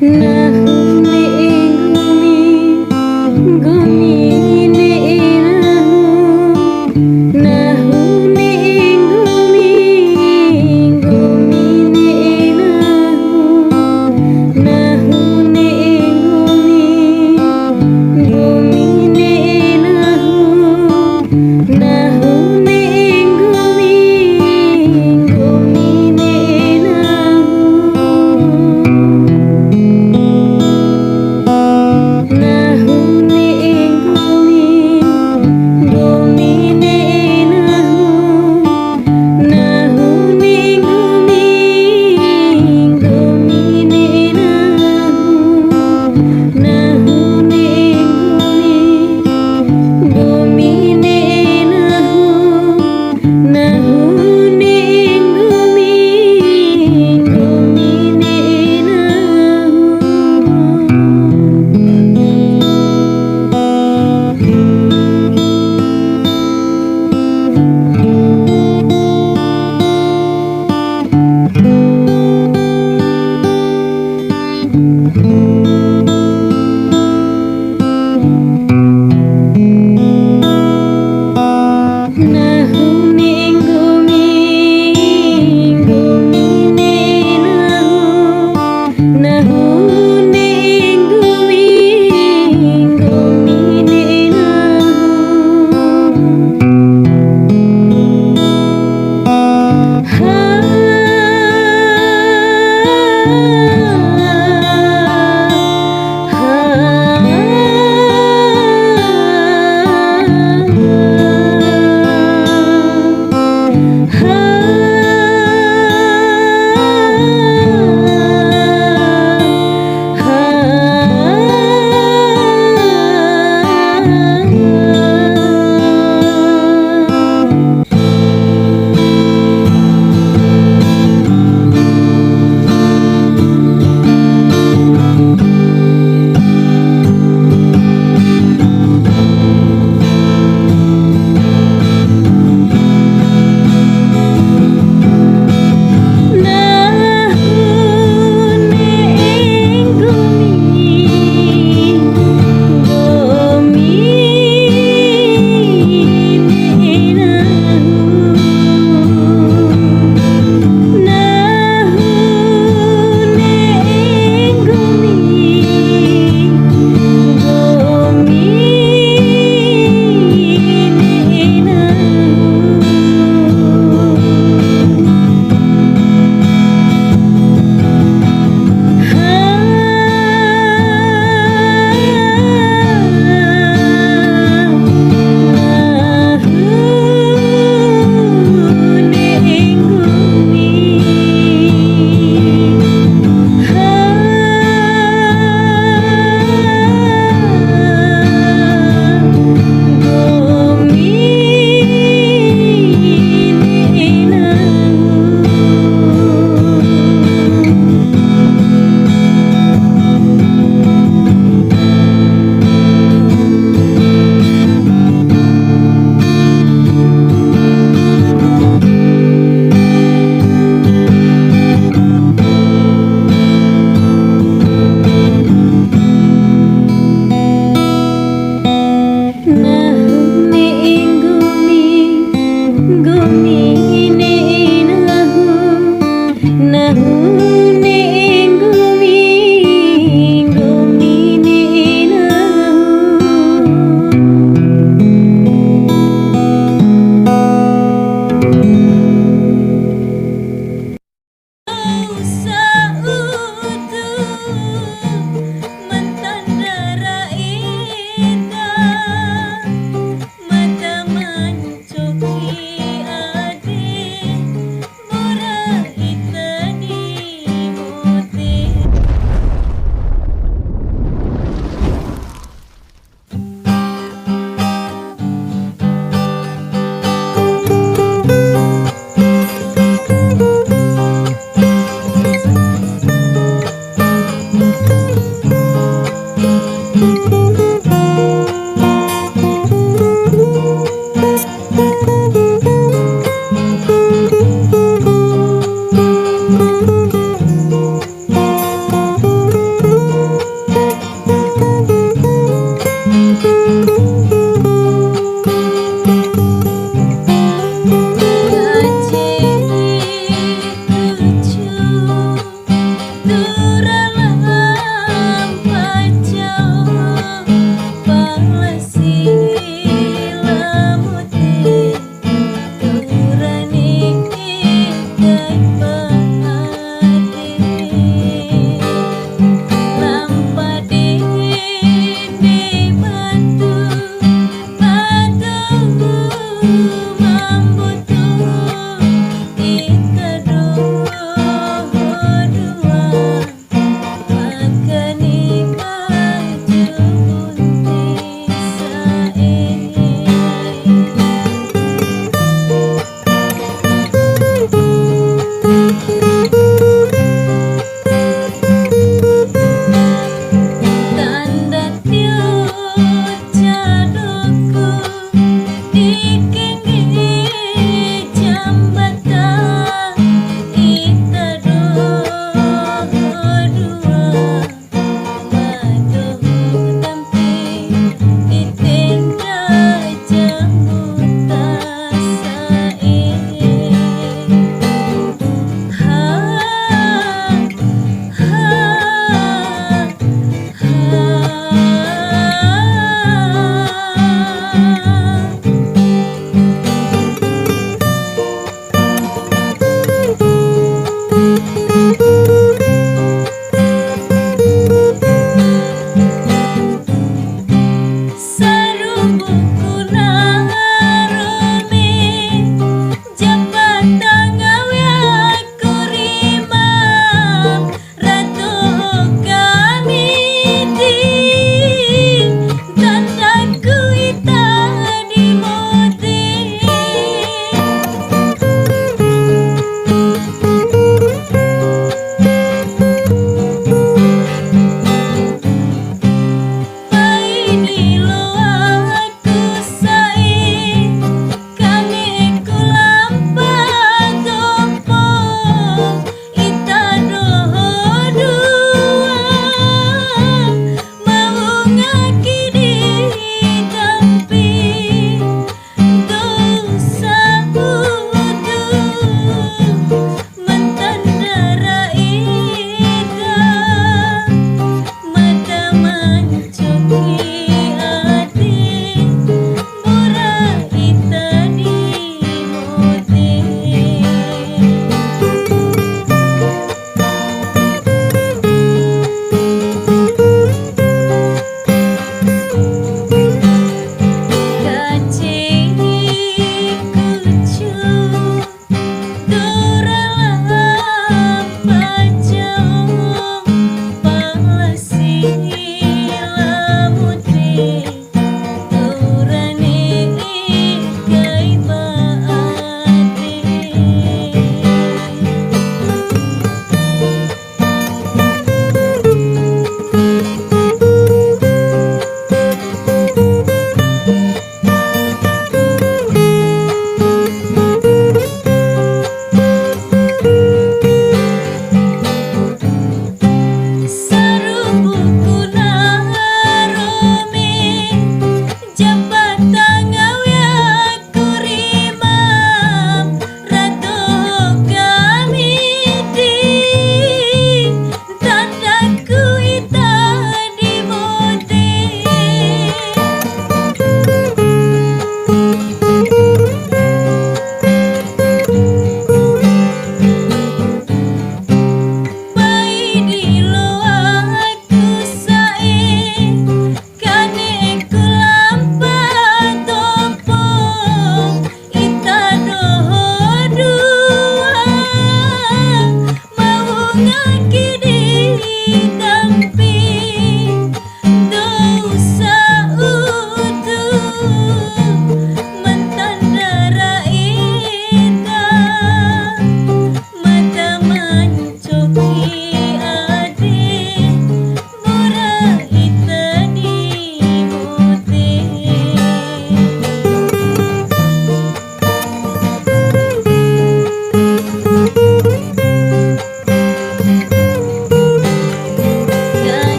Nah,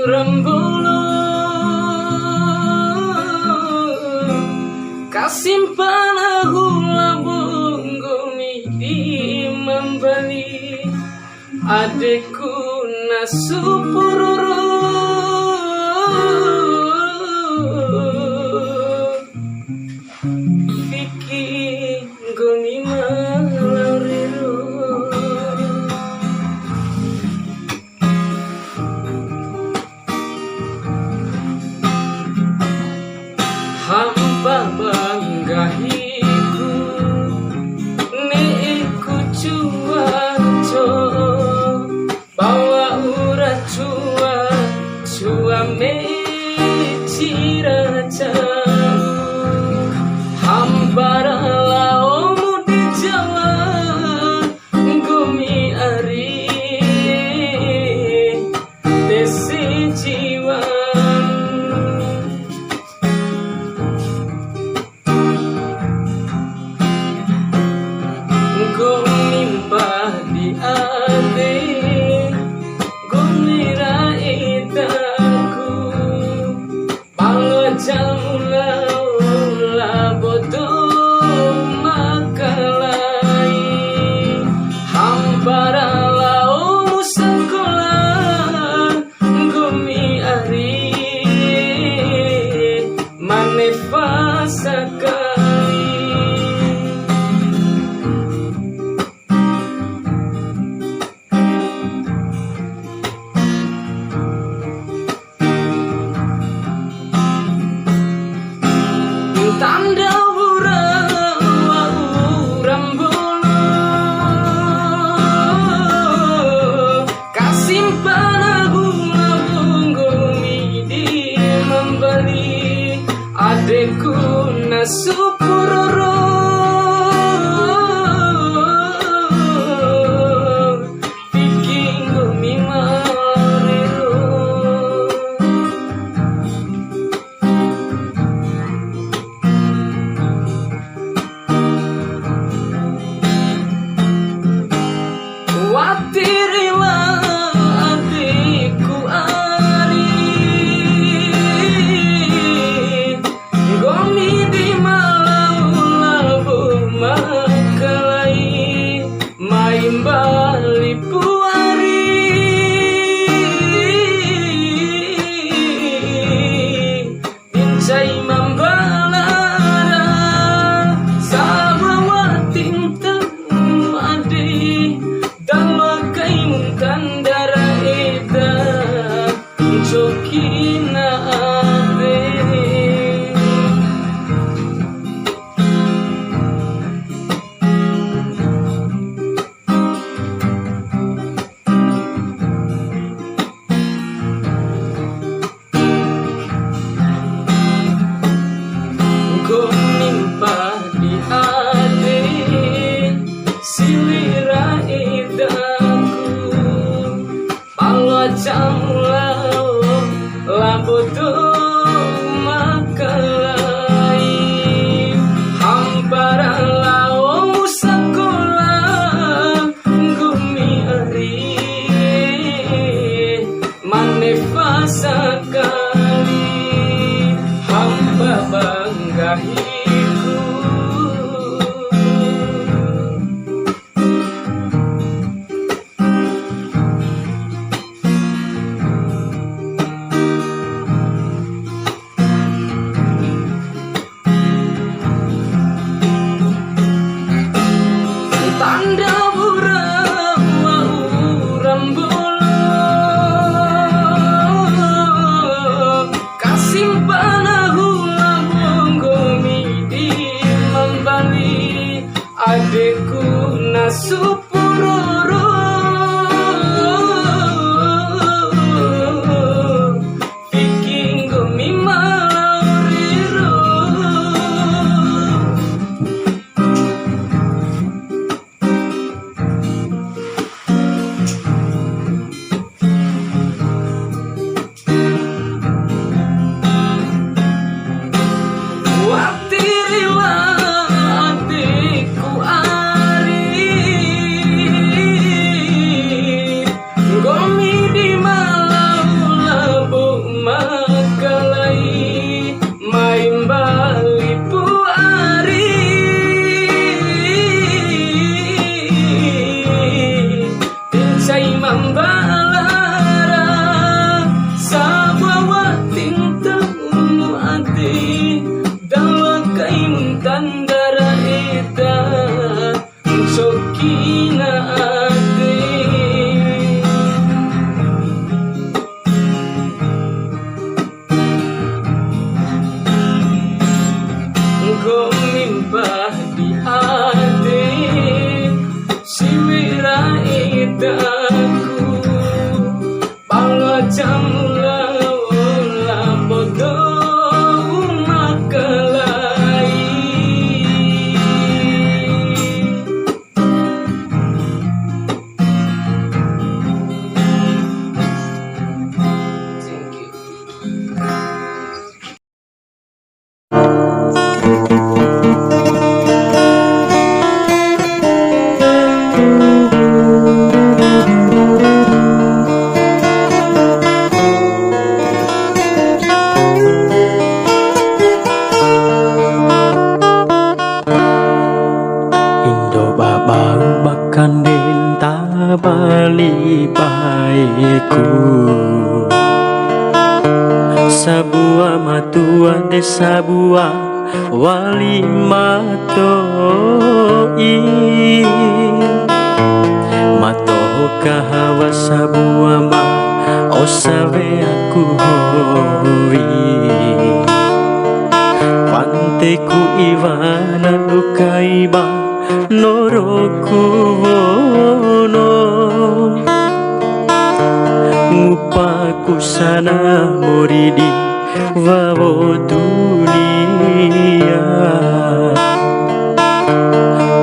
Rembulu kasimpan hula bungguni di membeli adekku nasupururu Vicky goni malariru hamba banggahiku niku cuaco Ciraca hampara laomu di jalan gumi ari desi jiwa gumi mbah di ate gumi raitaku jamula bodoh makalai hampara lau sekolah gumi ari manefasa kali tanda urang bulu kasimpan aku labung gumi di membeli adekku nasupuroro bikin gumi mariro watirilah adikku ari gomi di malau labu makalai main bali puari bincai mambalara sabawating temu adi dalakai muntan darah eda jokina ade gomimpa di ade silira edaku palo jamulau labodoh makalai hampara lau sekolah gumi ari manefasa kali hamba banggahiku tanda urang bulu kasimpan aku labung gumi di membali adekku nasupuroro bikin gumi mariro watirilah adikku ari gomi di malau labu makalai main bali puari bincai mambalara sabawating temu ati dalakai muntan darah eda jokina ade gomimpa di ade siwira edaku wali baikku. Sabua matua de sabua wali matoi, matoho kahawa sabua ma osawe aku hoi. Panteku iwana dukaiba noroku wono, ngupaku sana moridi wawo dunia.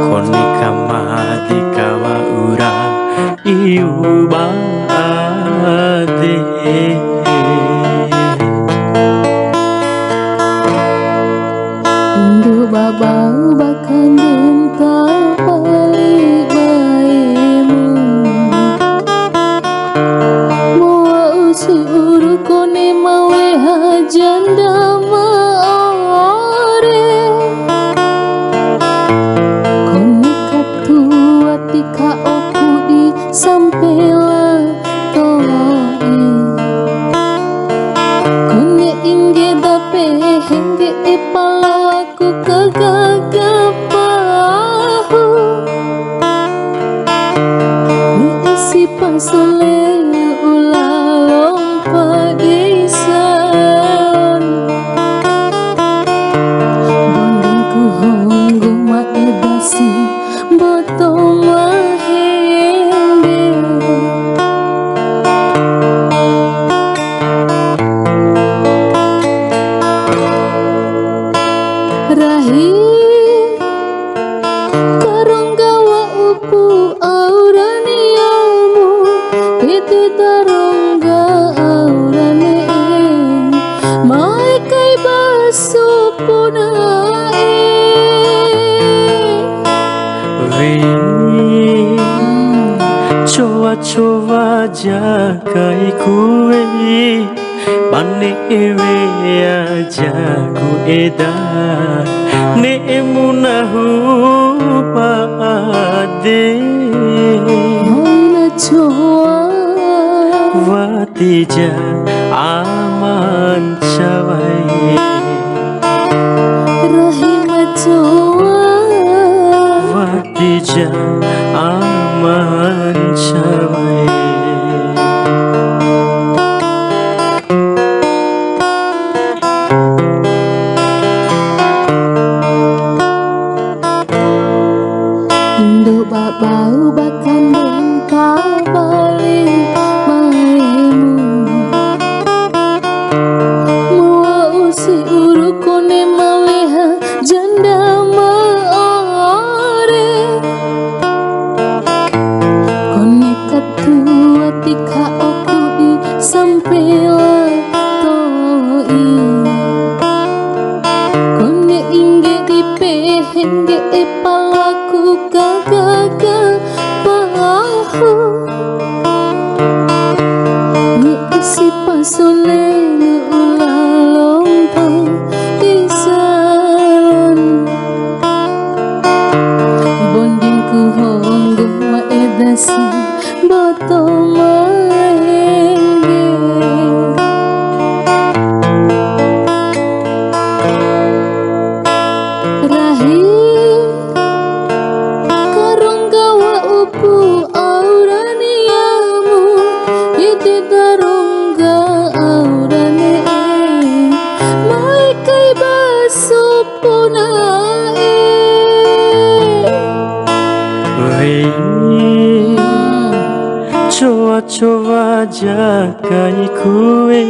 Koni kamadi kawa ura iuba ade. Indo babau bakan denta balik baemu, moa usi uru kone mawe hajanda maore. Kone katua tika oku di sampela toi, kone ingge dape hengge epalo aku kagagapahu. Ni isi pasole ulalong padisan, bondingku honggo maedasi boto mahende. Rahi karonggawa upu auraniamu, itu tarongga aurane mai kai basu punae. Wei coba-coba jagai kue, bane ewe aja ku edan ne emunahu paade. Hoina choa Watija aman cawai, rahima choa watija aman cawai. Indo babau bakan denta balik baemu, moa usi uru kone maleha janda maore. Kone katua tika oku di sampela toi, kone ingge dipe hengge epalo aku kagagapahu. Ni isi pasole ulalong padisan, bondingku honggo maedasi boto mahenge. Rahi karonggawa upu auraniamu, itu tarongga aurane mai kai basu punae. Wei coba-coba jagai kue,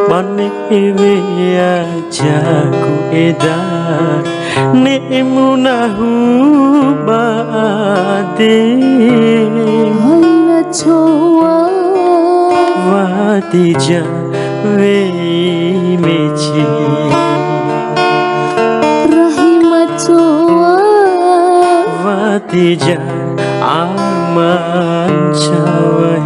bane ewe aja ku edan ne emunahu baade. Hoina choa Watija wei meji, rahima choa watija aman cawai.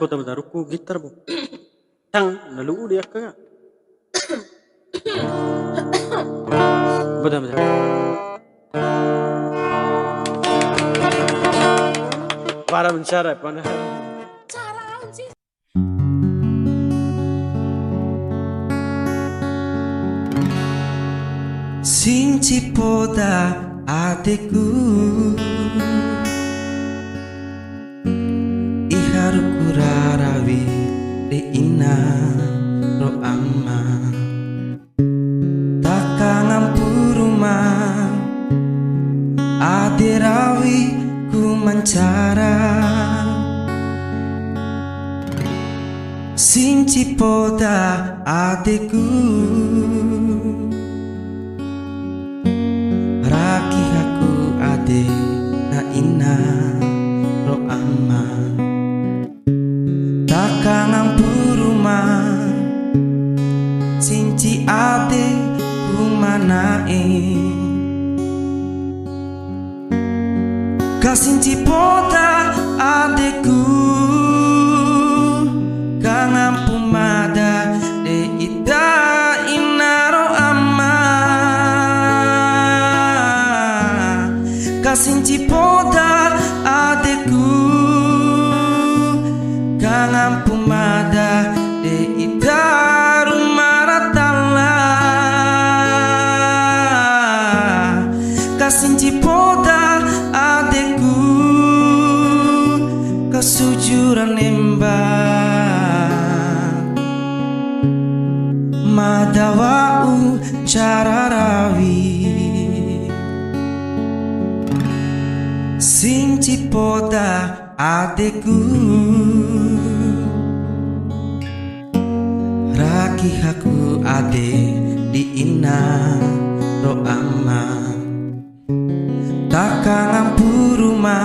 tempo tá ruku gitar bo. Tang nalu dia ka. Bada bada. Para mencari pana. Sing cipoda adekku Iharuku rarawi de ina ro amma Takang ampuruma aderawi ku mancara Sing cipoda adekku Raki aku ade na ina ro amma Takang ampuruma Cinci ade kumanae Kasinci poda adeku Kang ampumada de ida inaro amma Kasinci poda adeku Kang ampumada de ida rumaratala Kasinci poda adeku Kesujuran nembak Madawau cararawi Sing cipoda adeku Raki haku ade di ina ro amma Takang ampuruma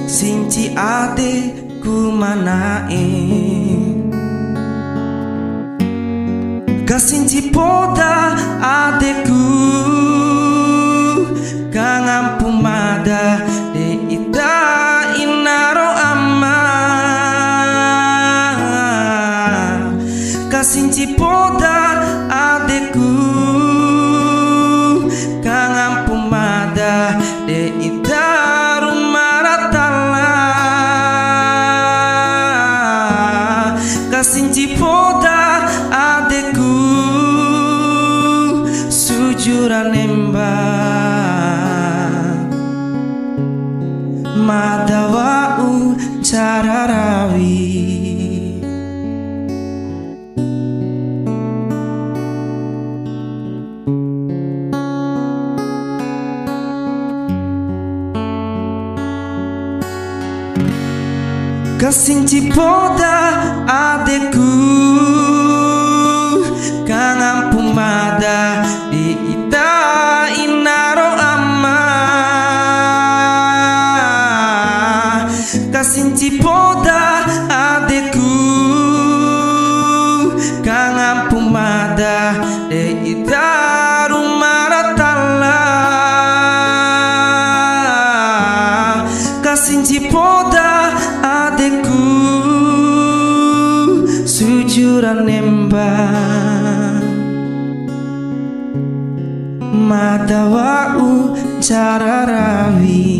Sinci ade kumanae Kasinci poda adeku Kang ampumada de ida inaro amma Kasinci poda adeku Kang ampumada de ida rumaratala Kasinci poda adeku sujuran nembak Madawau cararawi Kasinci poda adeku Kang ampumada di ita inaro amma Kasinci poda adeku Kang ampumada de ita rumaratala Kasinci poda adeku sujuran nembak Madawau cararawi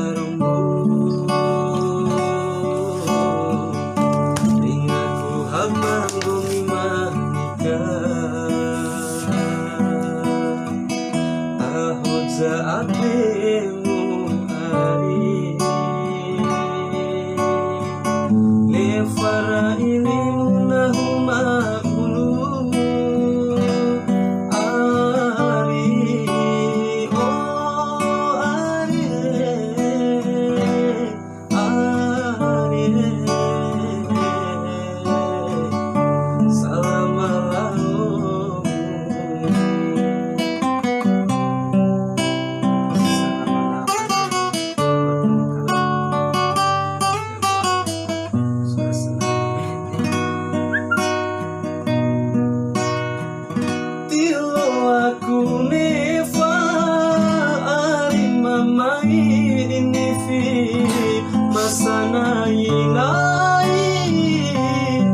saromu ingatku habang bumi manika ahoja ademu hari nefara ilimu nahuma ulu ari oh ari salam alaikum. Aku neva ari mamai inifi masana inai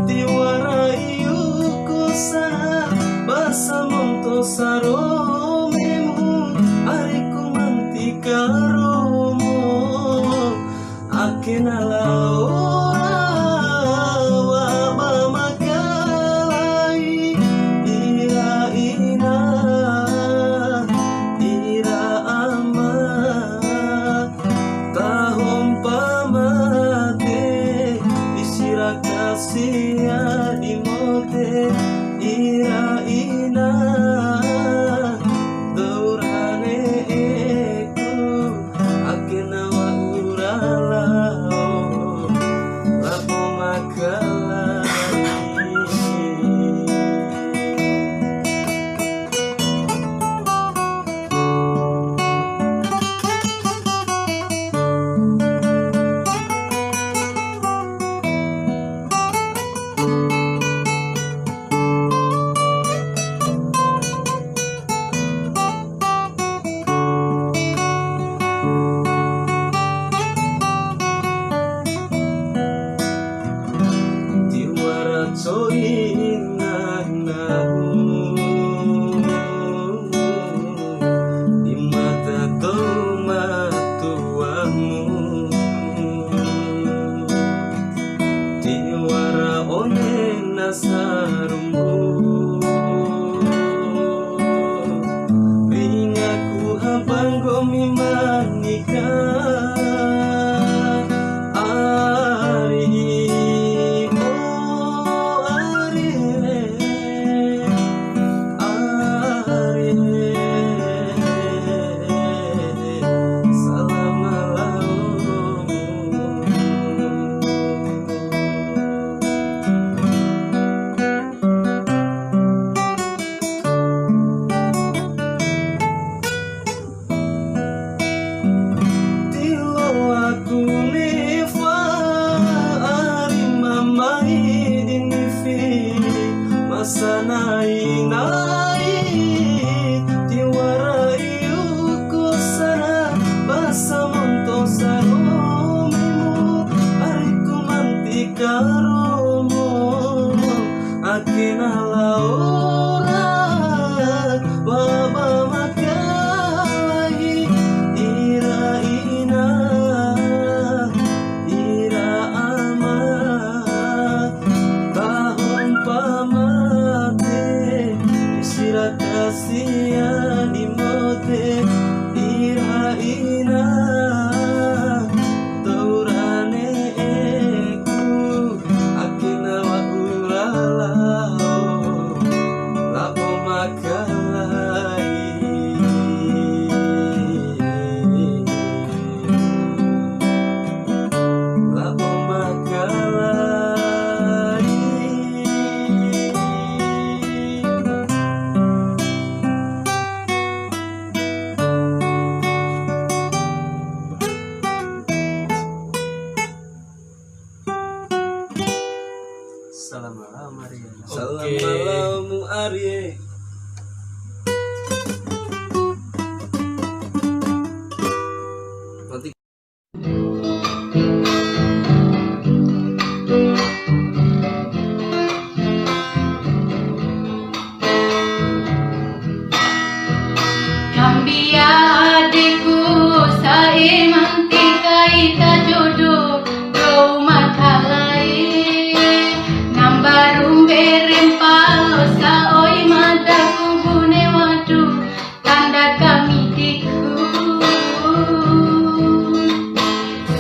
tiwarai ukosana basa monto saromemu ari kumantika romo akenala ora wa makalai ira ina Sia imote ira ina dorane eku akena wa urala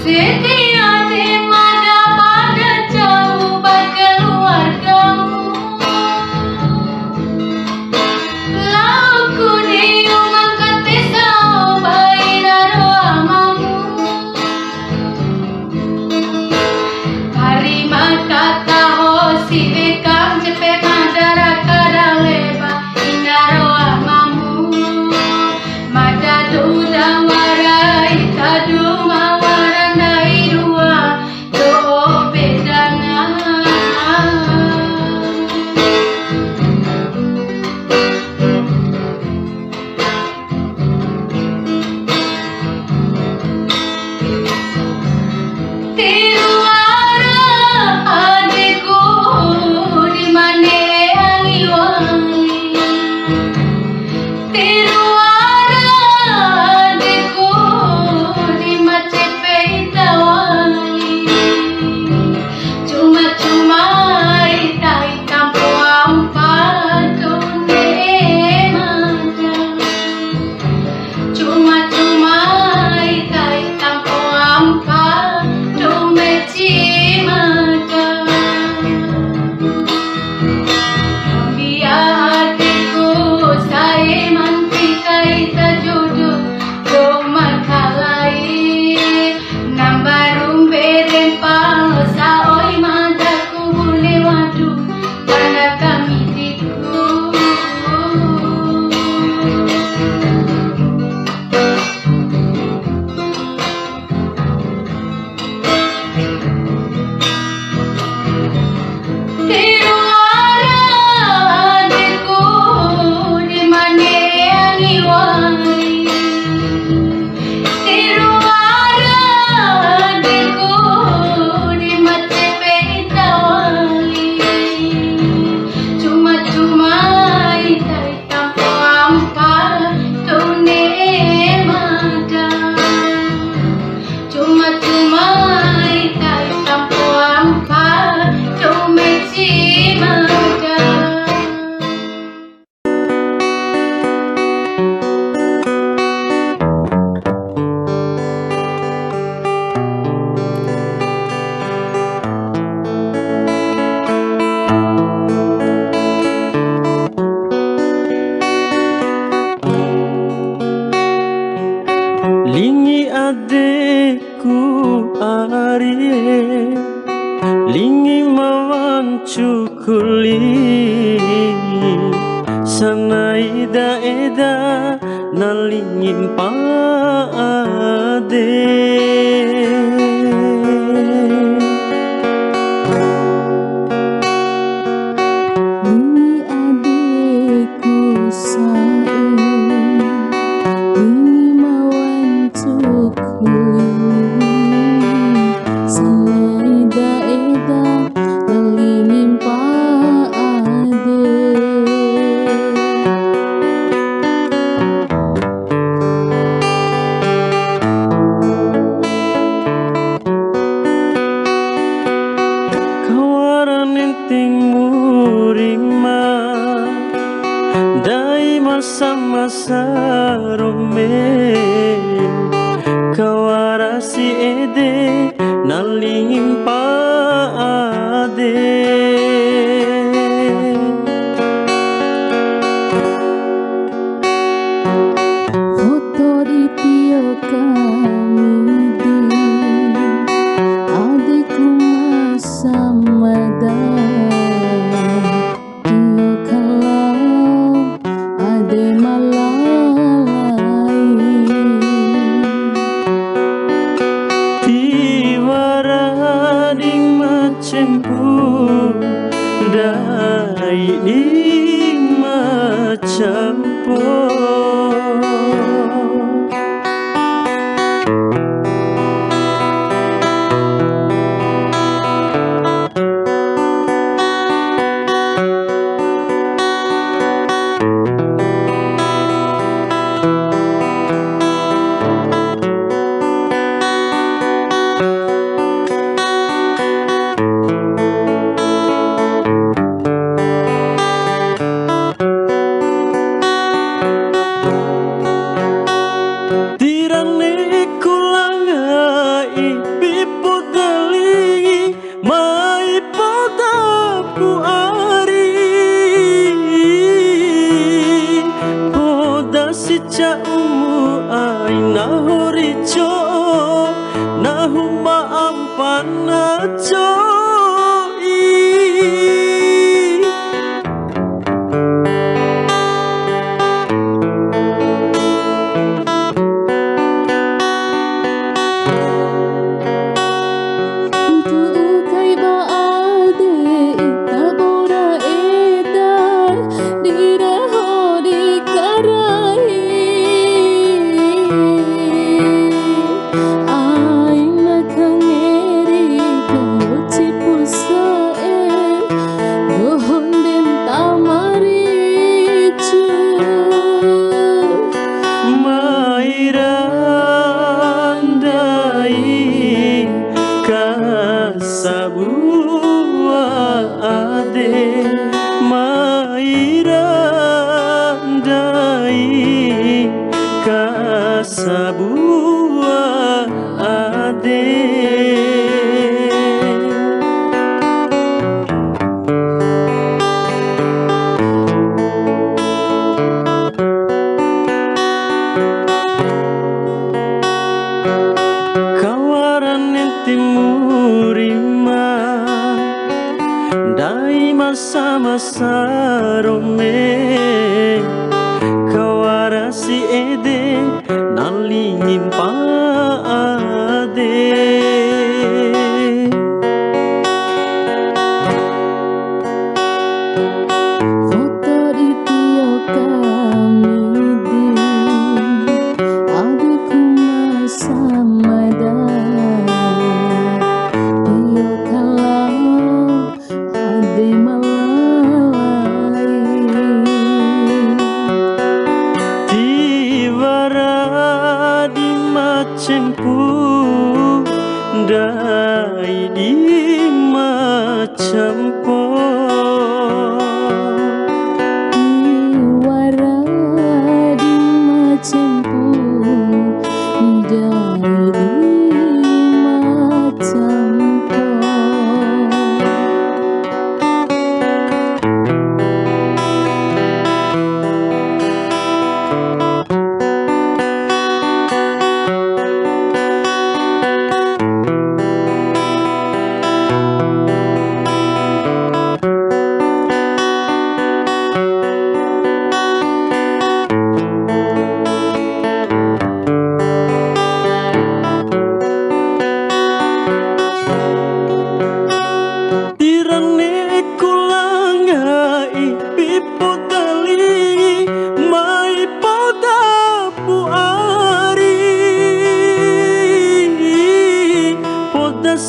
setia di mana pada jauh keluargamu. Lauku diumang ketisau bayi naro amamu. Harima kata hosi bekam cepet madara kadang leba inaro amamu. Madadu dawarai tadu mawarandai dua do bedana. Tiruara adikku di mana wangi-wangi. Tiruara adikku di macepe wangi. Cuma-cuma hitam ampat tune mata. Cuma-cuma hitam ampat tune mata. Biar hatiku saya mantika ita jodoh domat kalai. Nambarum berempang saoi madaku boleh wadu pada kami diku. Tiruara adikku di mana wangi-wangi. Tiruara adikku di macepe wangi. Cuma-cuma hitam ampat tune mata. Cuma-cuma hitam ampat tune mata. Lingi adekku Arye, lingi mawan cukuli. Sana ida nalingin pade. Ini adikku sae, ini mawan cukuli. Senai daeda nalingin paade. Kawaran enting murima dai masa-masa rome. Kawarasi ede nalingin paade. Foto di tio kami di adikku masa mada. Tio kalau ade malalai. Tiwara ding panajoi sabua ade mairandai kasabua ade kawaran timurima dai masa-masa rome kawarasi ede nalingin paade cempu dai di macam po wara di macempu dai di macampo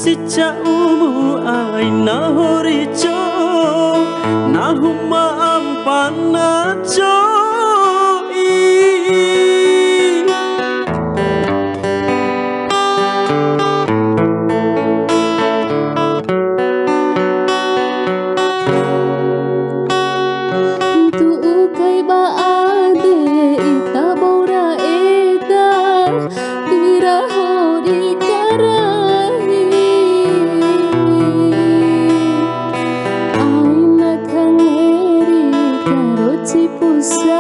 si caumu ai nahoricho nahuma ampanacho Pusat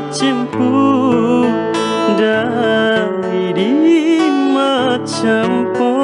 cimpu dari di macam po.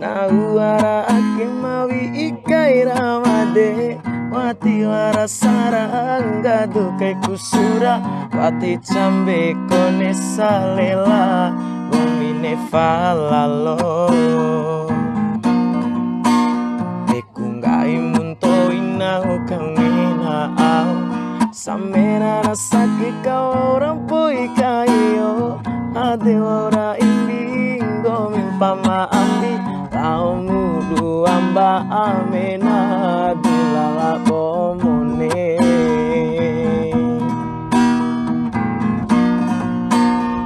Nauara ake mawi ikai ramade Wati wara sarang gadu kai kusura Wati cambe kone salela Gomine falalo Eku ngai munto inau kangina au Samena nasaki kau orang pui kayo Ade ora imbing gomin pama ambi Tau mudu amba amena dulala bomone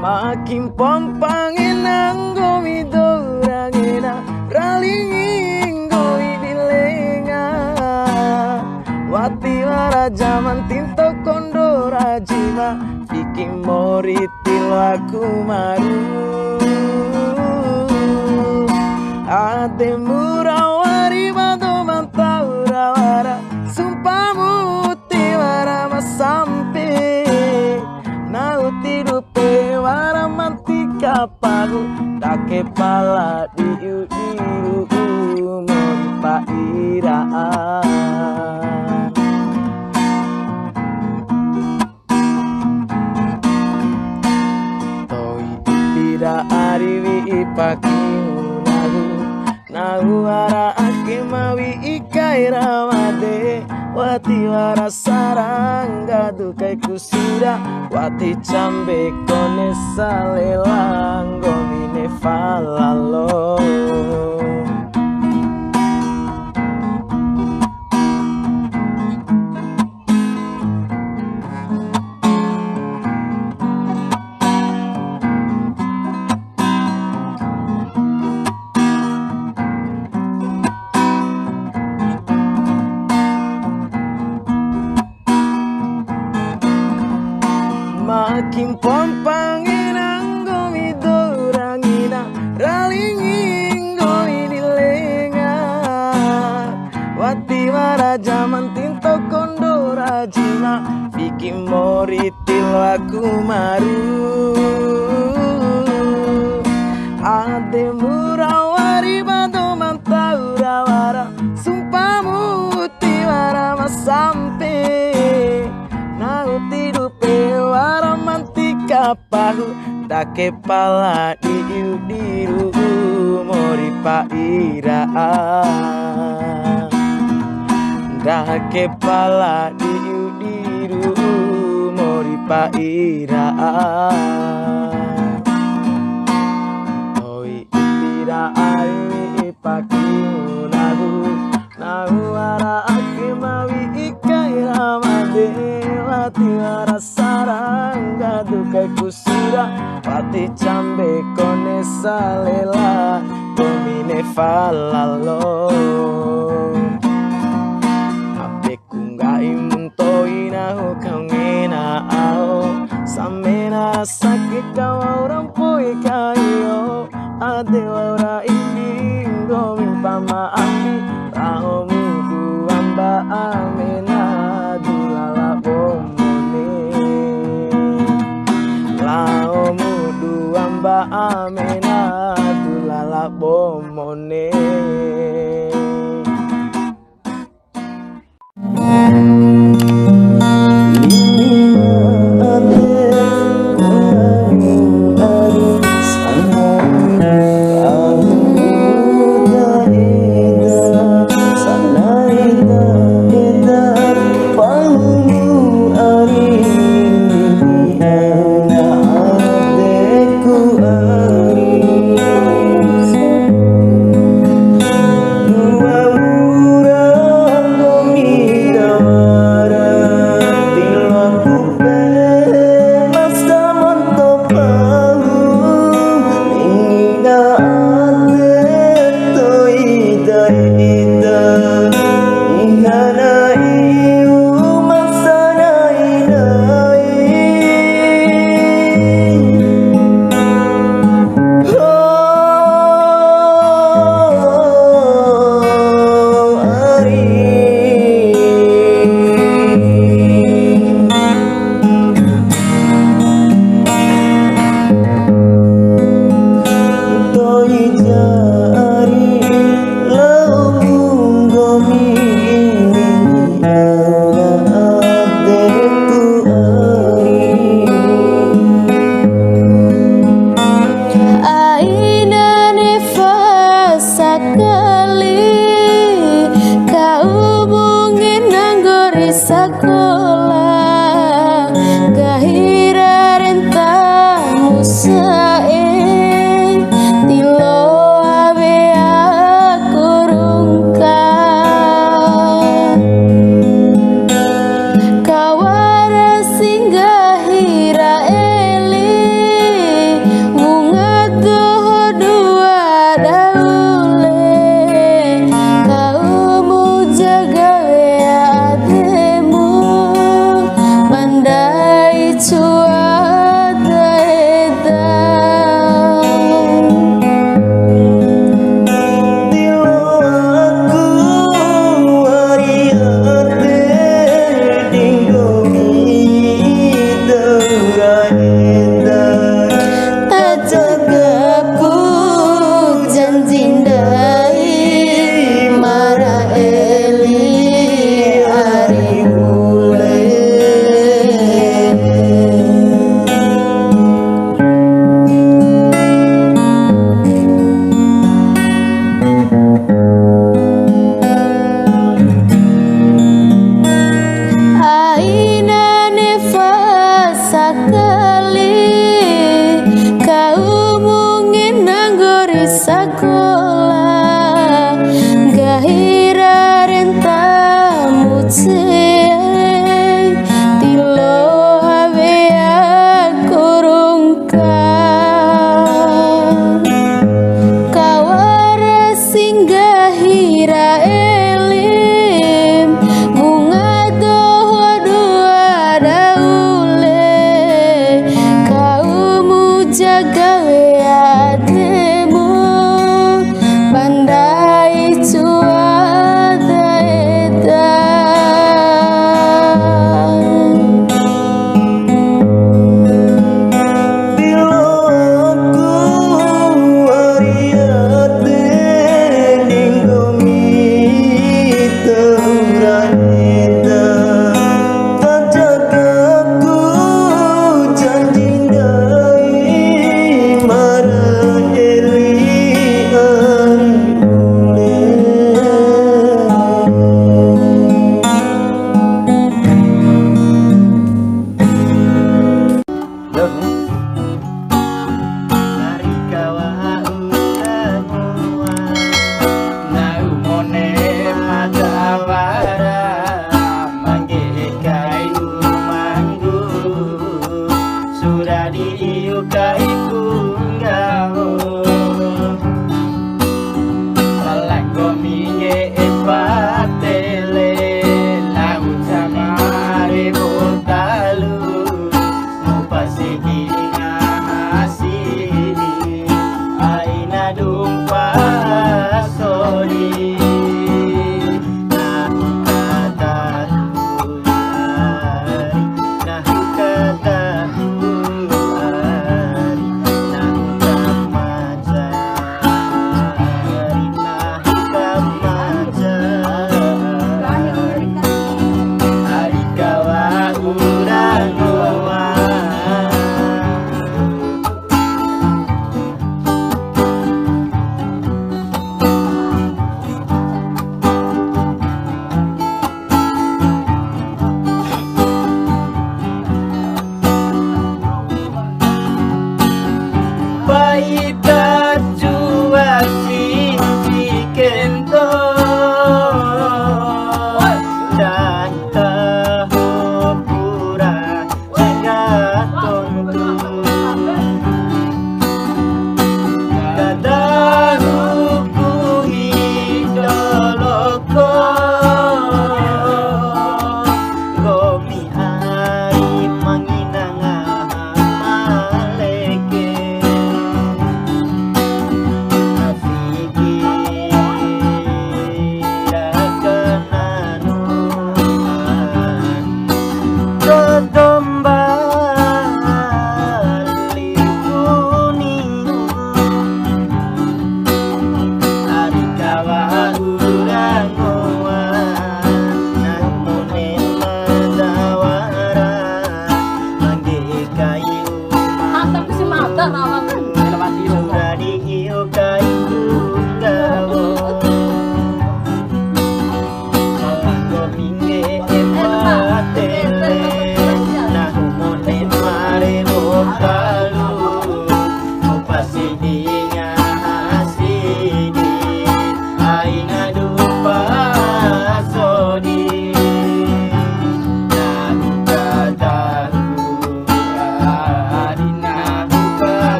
Makin pompangin anggomi dorangena Ralingin gomi dilenga Wati wara jaman tinto kondo rajima Bikin moritil aku maru Ade murawari mado mantaurawara Sumpamu tiwara masampe Nau tidupe wara mantika pagu Dake pala diu diru Moripa iraan Ariwi ipakimu Nahu ara ake mawi ikai ramade Wati wara sarang gadu kai kusura Wati cambe kone salelang Gomine falalo Makin pompangin anggomi dorangina Ralingin gomi dilenga Wati wara jaman tinto kondo rajima Bikin moritil aku maru Ade murawari bado mantaurawara Sumpamu tiwara masampe Nau tidupe wara mantika pahu Dake pala diu diru Moripa iraan Dake pala diu diru Moripa iraan Oi iraan ipakimu Nahu ara ake mawi ikai ramade Wati wara sarang gadu kai kusura Wati cambe kone salela Gomine falalo Apeku ngai munto inahu kangena ao Samena sakit kau orang pui kayo Ade wara ingin gomin pama ambi Rao mudu amba amena dulala bomone Rao mudu amba amena dulala bomone Gahira rentamu tilo habea kurungkan kawara singgahira elim bunga doa dua daule kaumu jaga weademu pandai cuada edan Bila aku ariate ninggomi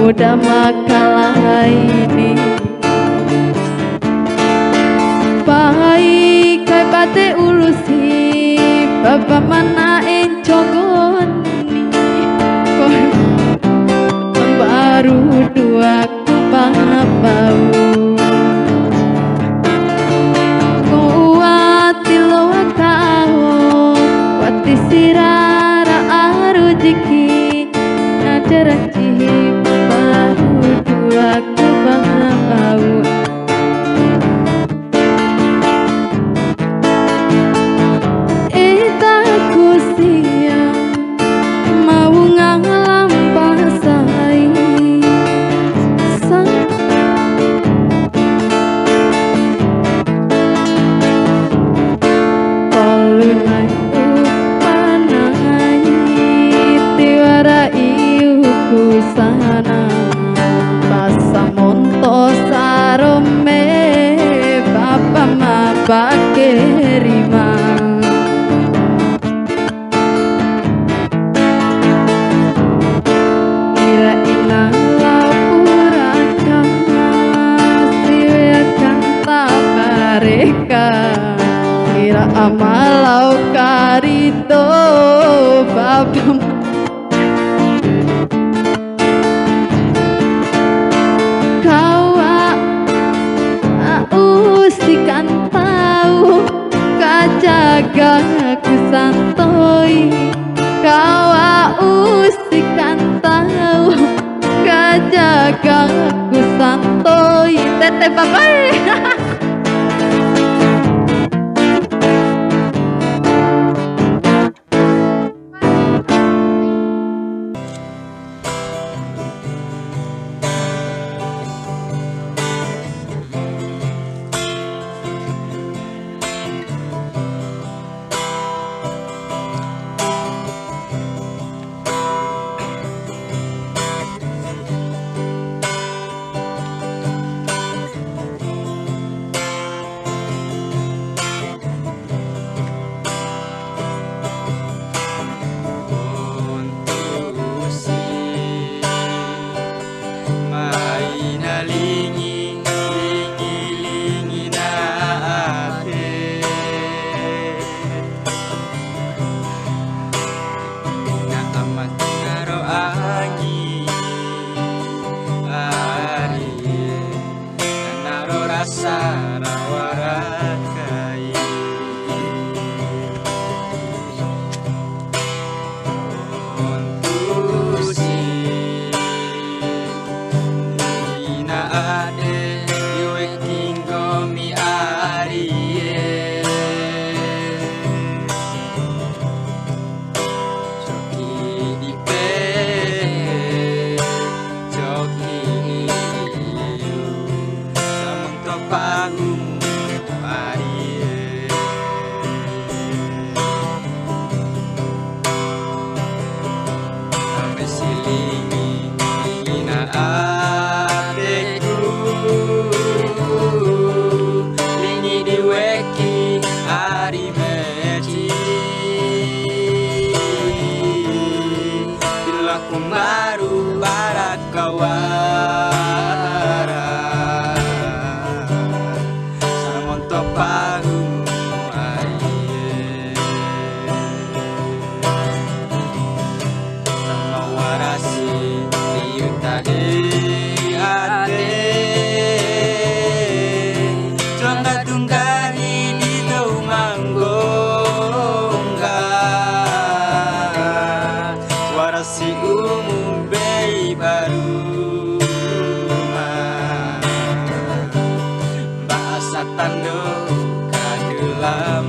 Udah makalah ini baik kai bate ulusi baba mana encogon baru dua ku bau kuati lo kau wati sirara arujiki naderanci aku bau aku siang mau ngalam pasai sang olunai upanai tiwara iuku sana monto sarome bapa ma bakerima ira ina lapura kama siwe kanta kareka ira amalau karito bapa jaga aku santoi kau usikan tahu kajaga aku santoi tete babai maru barakawara samonto pagu aye sama warasi yuta ate Jongga tunggali di tau manggongga warasi umum bei baru bahasa tanduk kadulam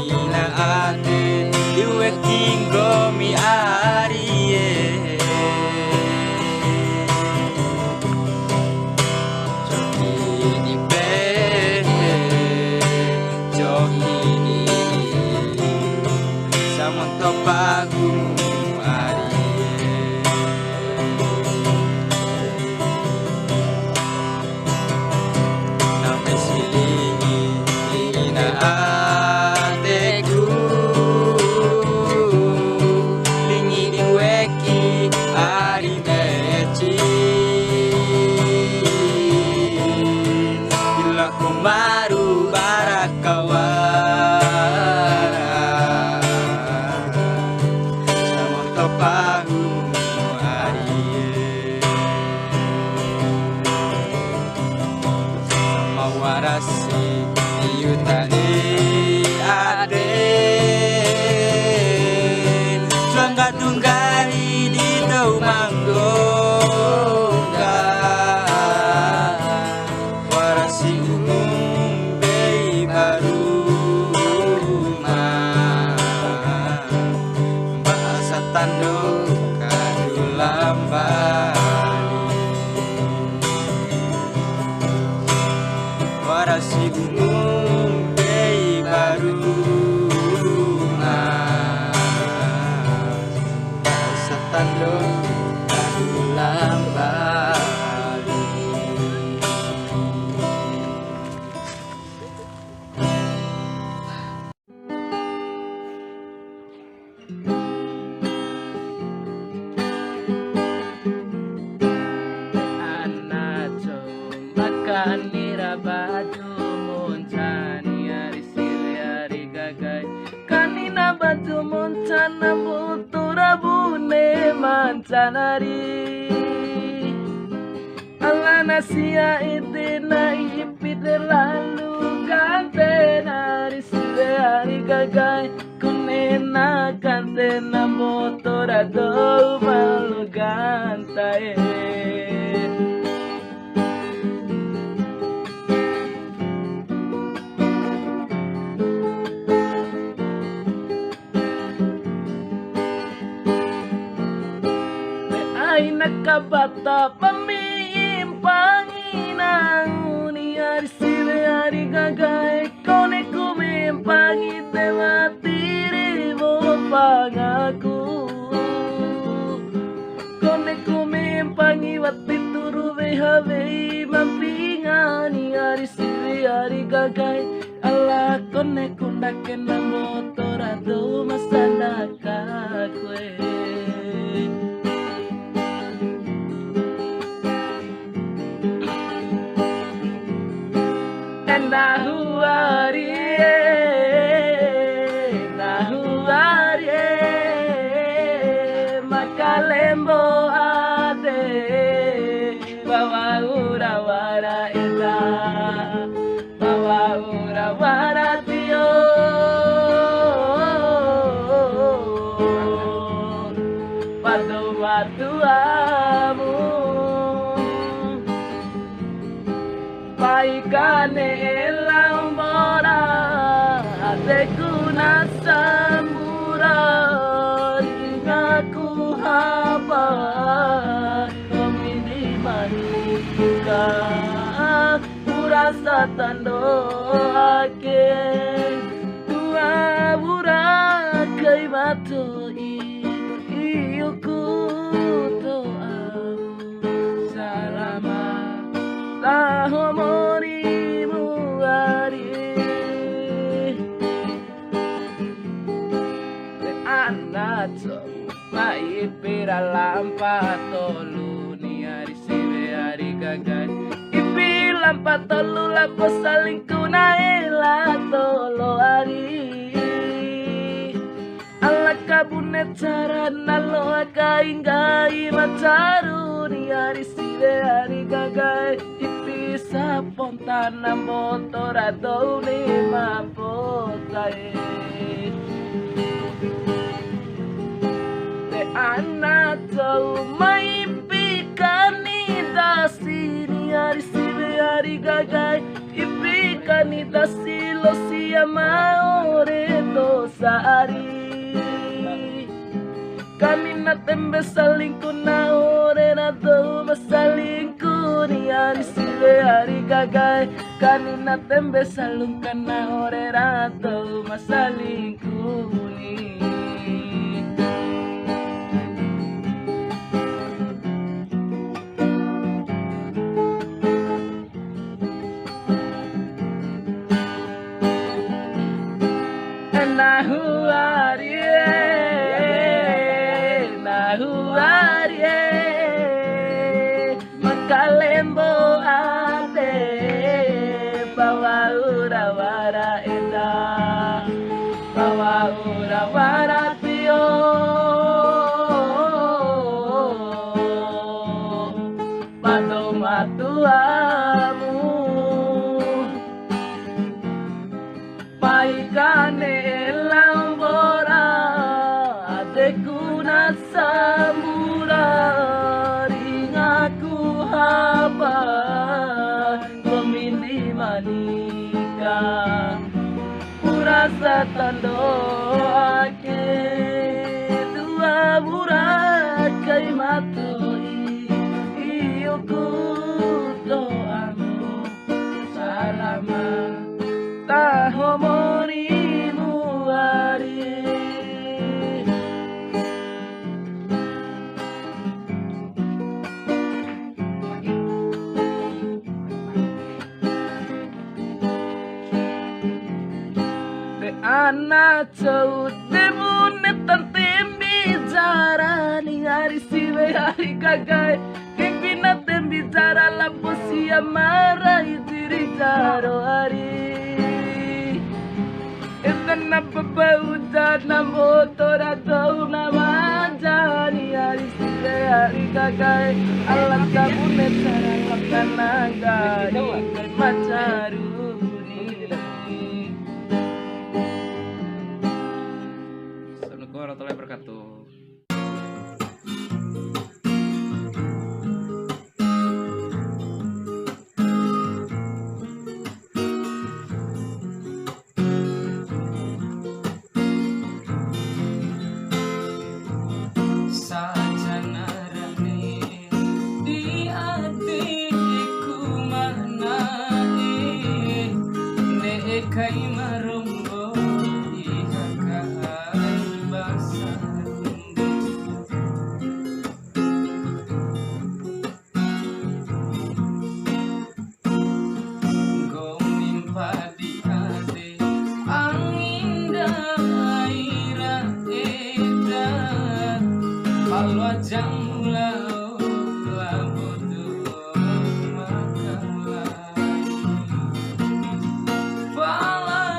Lina ate liwe kingo mi arie Joki di be Joki di samonto pagu arie Nampe silingi lina ateku lingi diweki ari meci bila kumaru barakawara samonto pagu arie sama warasi yuta ade Jongga tunggali di tau manggongga warasi umum bei baru bahasa tanduk kadulam Bali warasi umum bei baru bahasa tanduk kadulam Bali Anacho makan nira baju moncani ari sile ari gagai kanina baju moncana butura bune mancanari alana sia itina ipide lalu kante ari sile ari gagai kunena kante na motora do malu gantae ay nakabata pamimpanginang uniar sile ari gagay kone kumimpangi tematiri mo pangaku kone kumimpangi wati turu behabe mampingani ari sile ari gagay ala kone kundaken na motorado masandaka kwe Nahuarie makalembo ade bawa urawara eda bawa urawara tio padu watu amu paikane elang mora adeku nasambura ingaku haba komini manika rasa tandoake dua burakai matoi iyuku to'au salama tahomorimu ari le anato mai pera lampa tolu ni ari siwe ari gagai ipi lampa tolu lampa saling kunaela tolo ari ala kabune cara nalo akaingai macaru ni ari siwe ari gagai ipi sapontana motor atau ni mapotai anak tahu maipikani dasini hari sibe hari gagai ipikani dasilo siama ore dosari kami na tembe salingku na ore na tahu masalingku ni hari sibe hari gagai kami na tembe salungkan na ore na tahu masalingku ni Makalembo ade bawa urawara eda bawa urawara tio pado matuamu paikane lambora adeku nasambura ringaku haba pemilih manika urasa tandoake dua burakai matoi iyuku doamu salama tahomorimu ari anak cau demune tantembi jarani hari siwe hari gagai kepina tembi jara lampu siya marai diri jaro hari na bau na motor atau nama jani hari siwe hari gagai alam kabune cara lakanaga ikai macaru warahmatullahi wabarakatuh. Sajana rame di hatiku mana nekai marombo Fala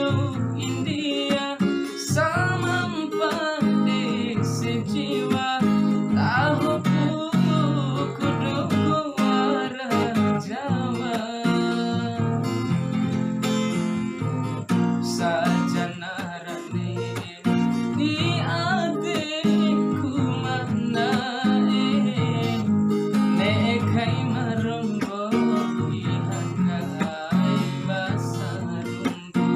kudu India samampade sejiwa tahu kudu warah Jawa sajanarane di adikku mana nekai marombo ihakai basarumbu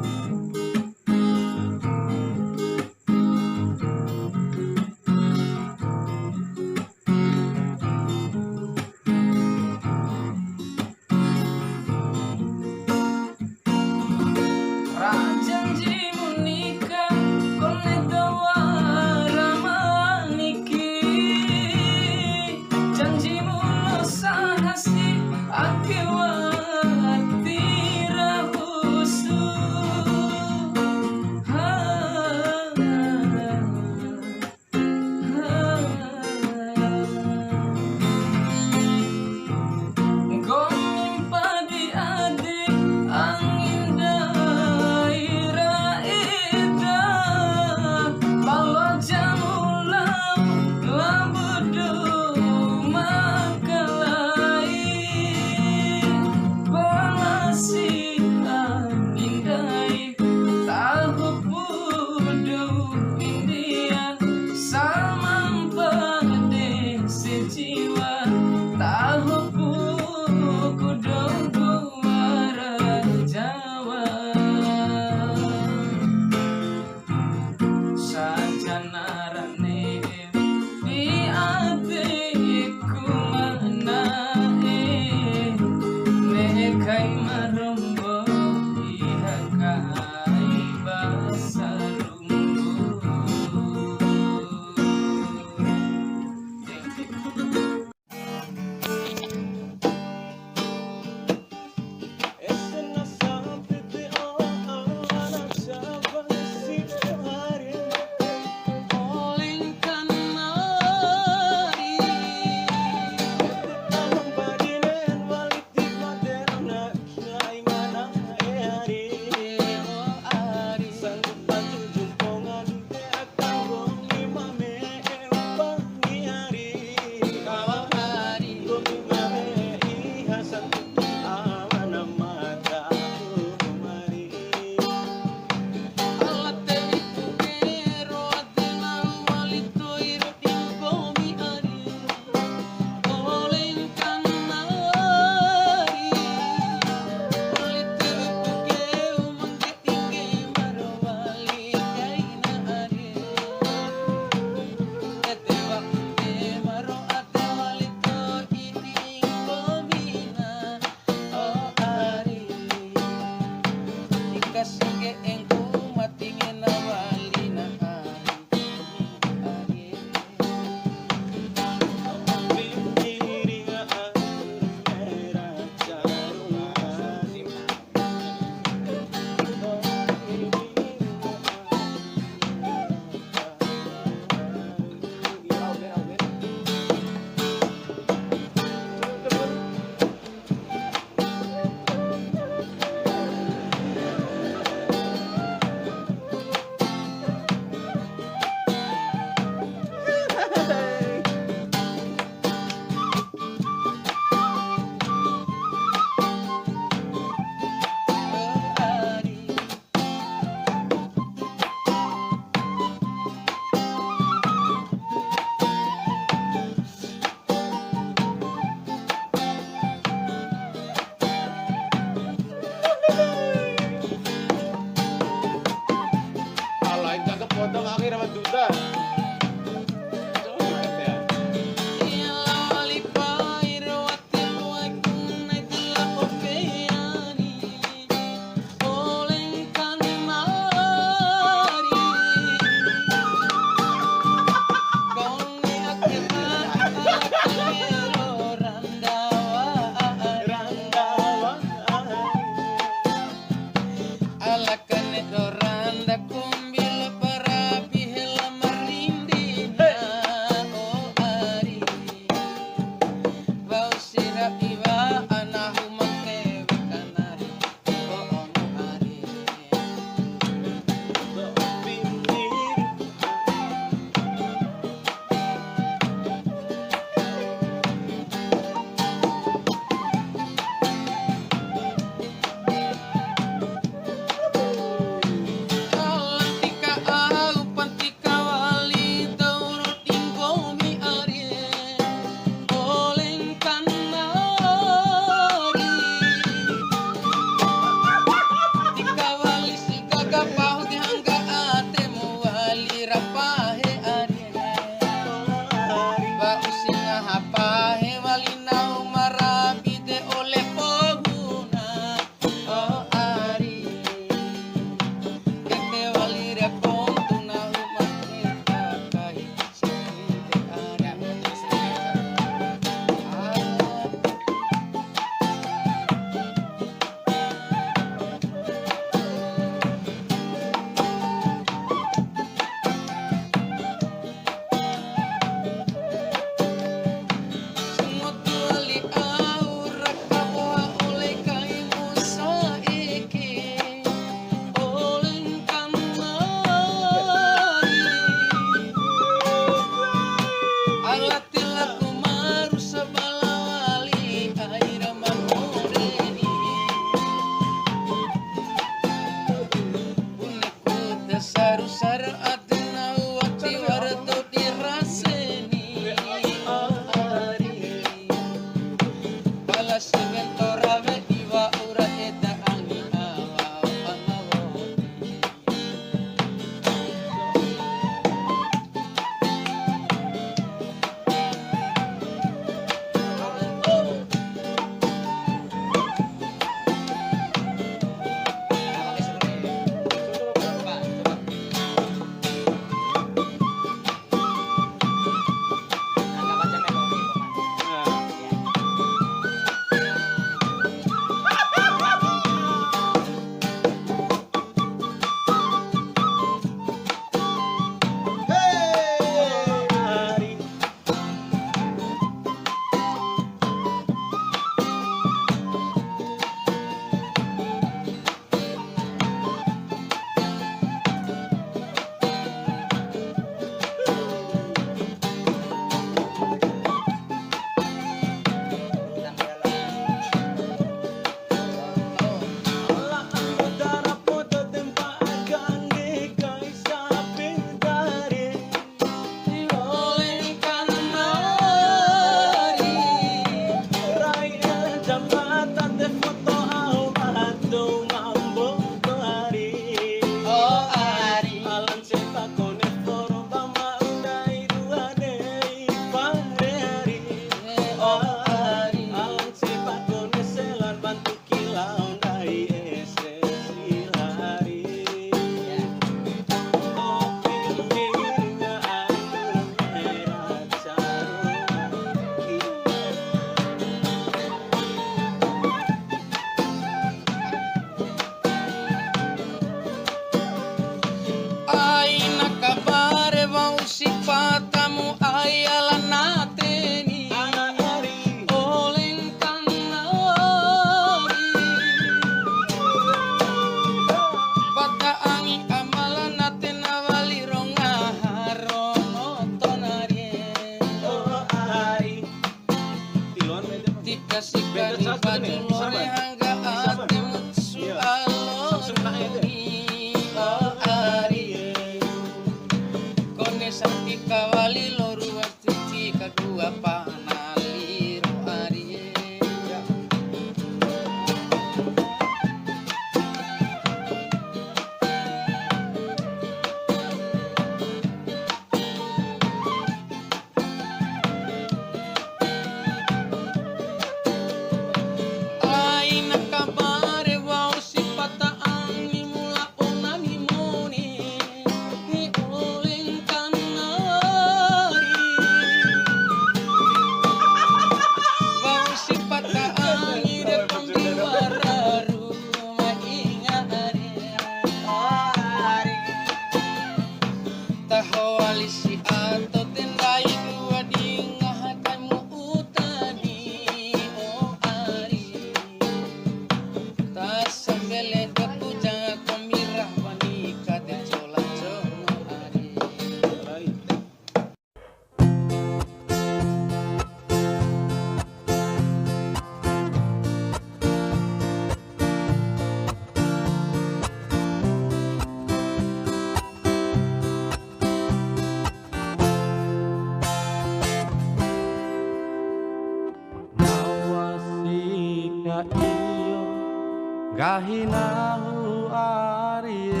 Gahinahu arie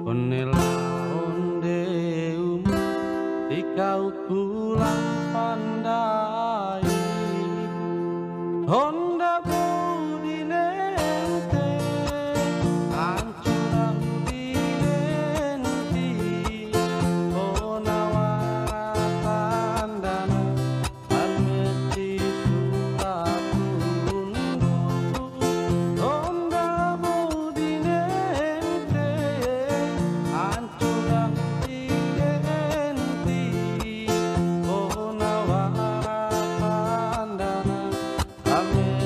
Onela ondeum Tikau kulang pandai Honda budinente Ancurang dinenti Onawara tandana Almeti surakundu Honda budinente Ancurang dinenti Onawara tandana Almeti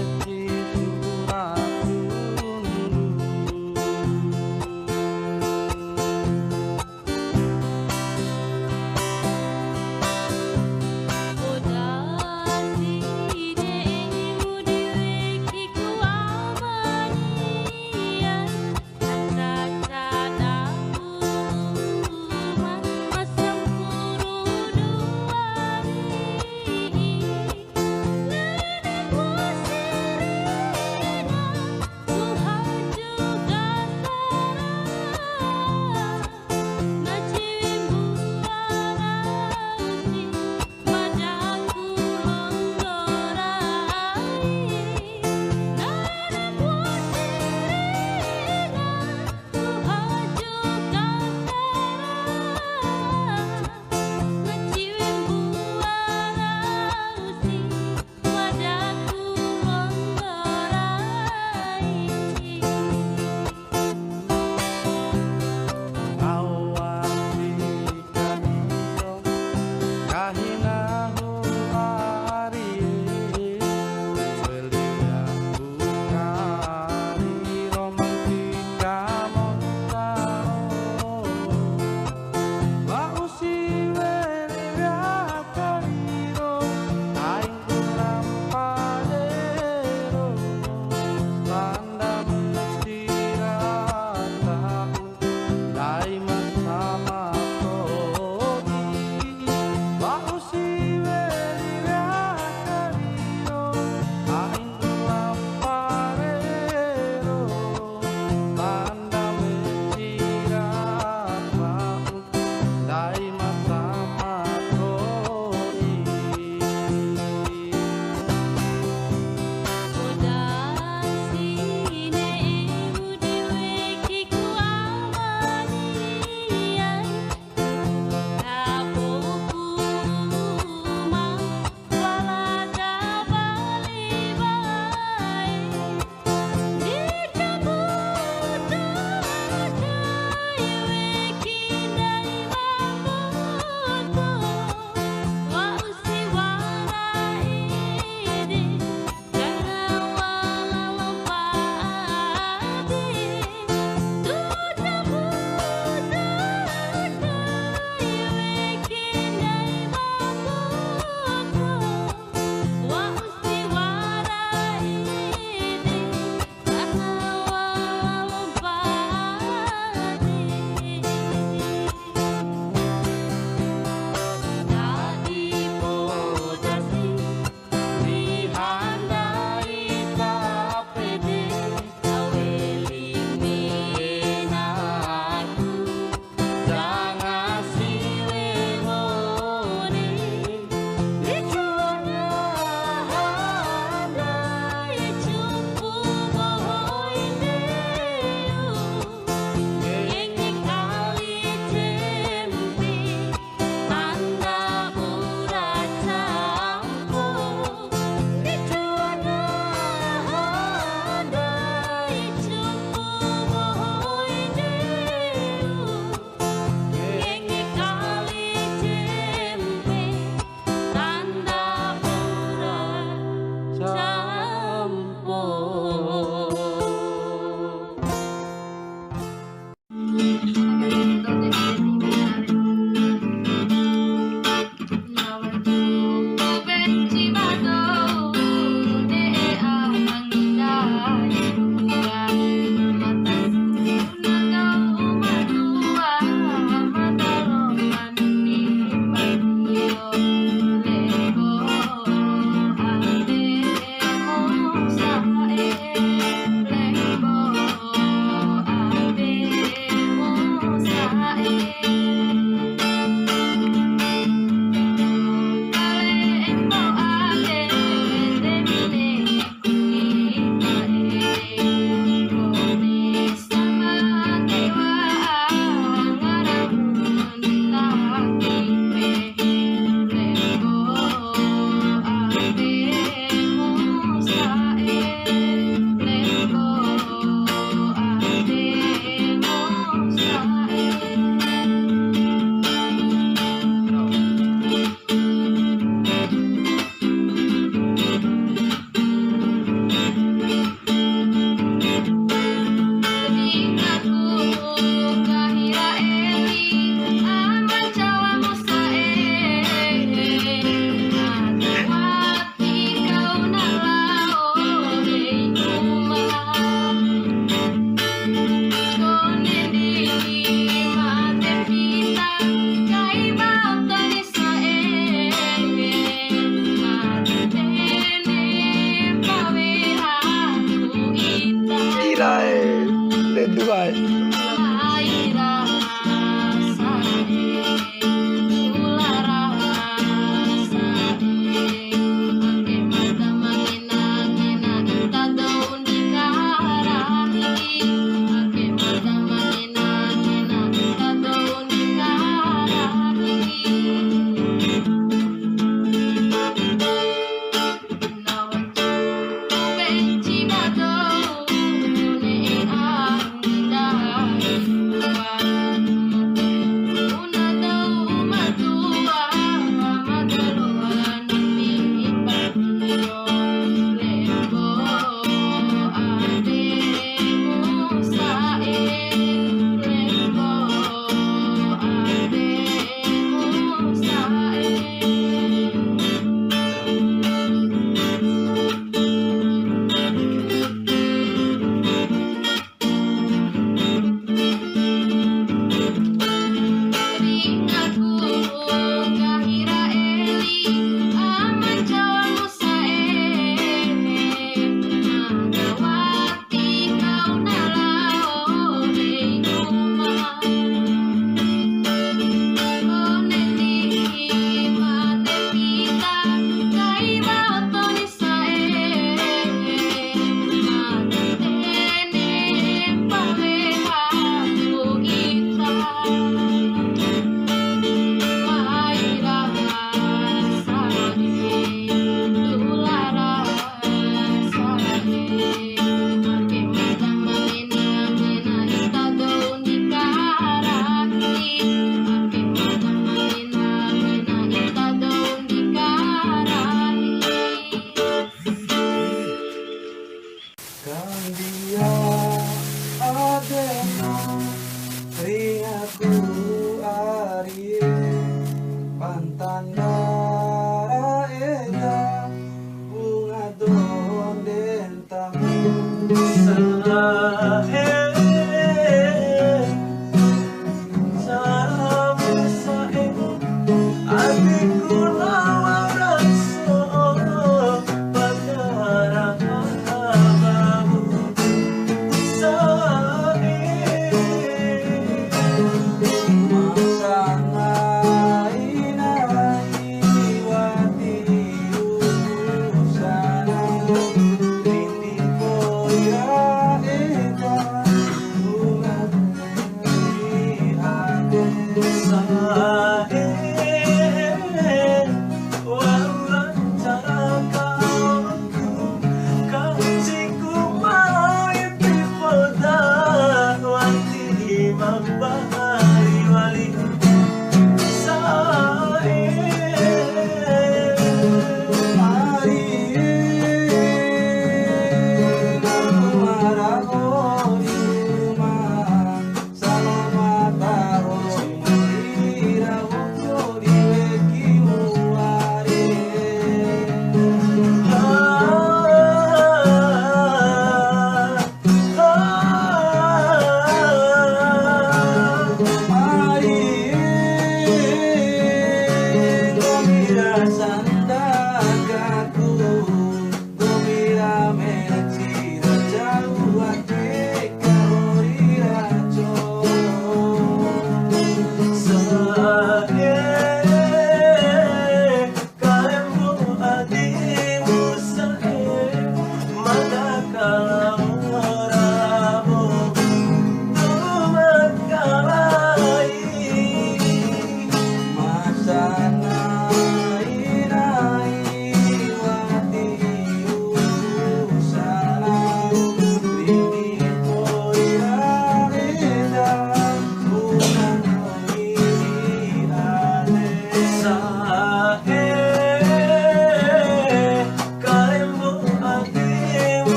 Irae le duai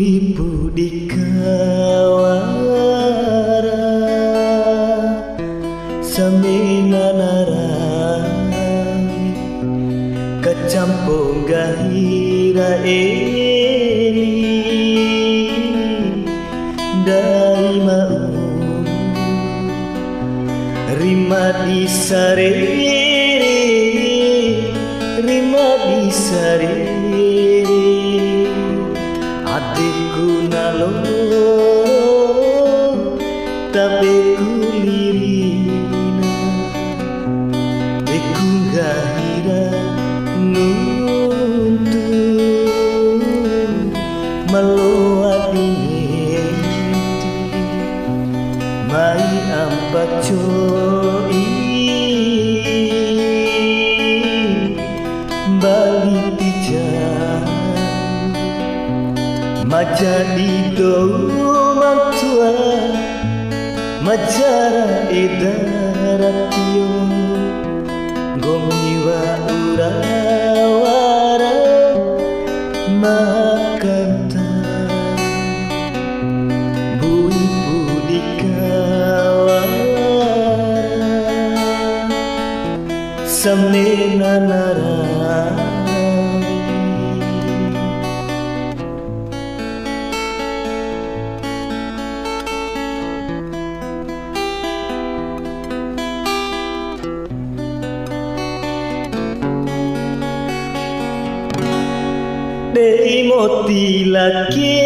Ibu di kawara samina narami kacampung gahira ini dari mau rima di sarere rima di sarere adikku nalo tapi kulirina iku gahira nuntu meluati mai ampak coi bali tijang majadi do mantua majara edaratio gomiwa urawara makanta bui budi kawara samena narami Dei moti laki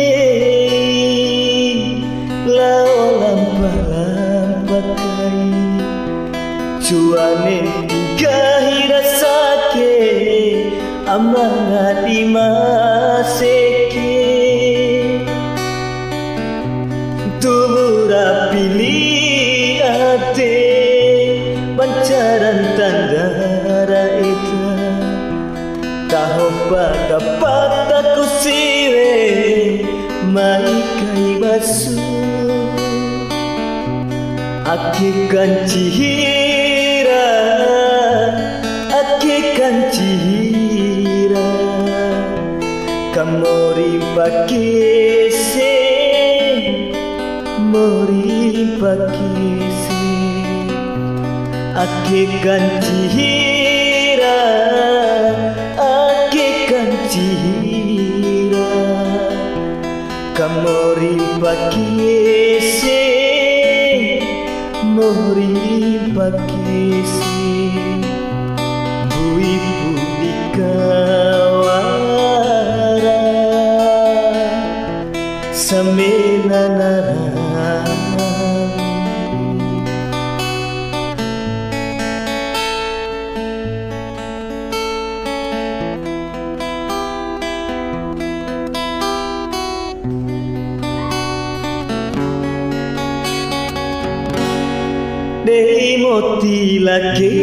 lao lampa kai cuane gahira sake amanga di maseke tubura pilih ate pancaran tandara itu kahomba dapat aku siwe mai kai basu akikan cihira kamori pakise mori pakise akikan cihira cihira kamori pakise mori pakise bui budi kawara samena narami Dei moti laki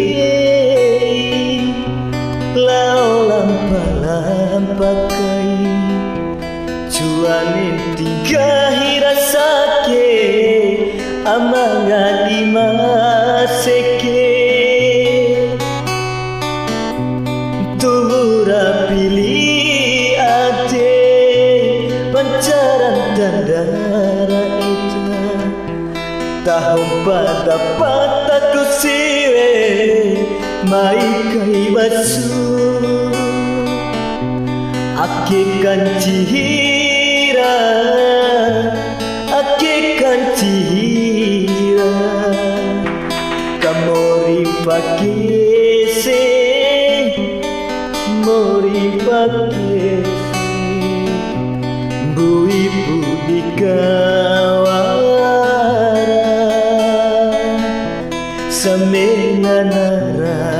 lao lampa kai cuane tiga hira sake amanga di maseke tuhura pilih ate pancaran tandara itu tahun dapat aku siwe mai kai basu akikan cihira kamori pakise mori pakise bui budi kawara samena dengan arah.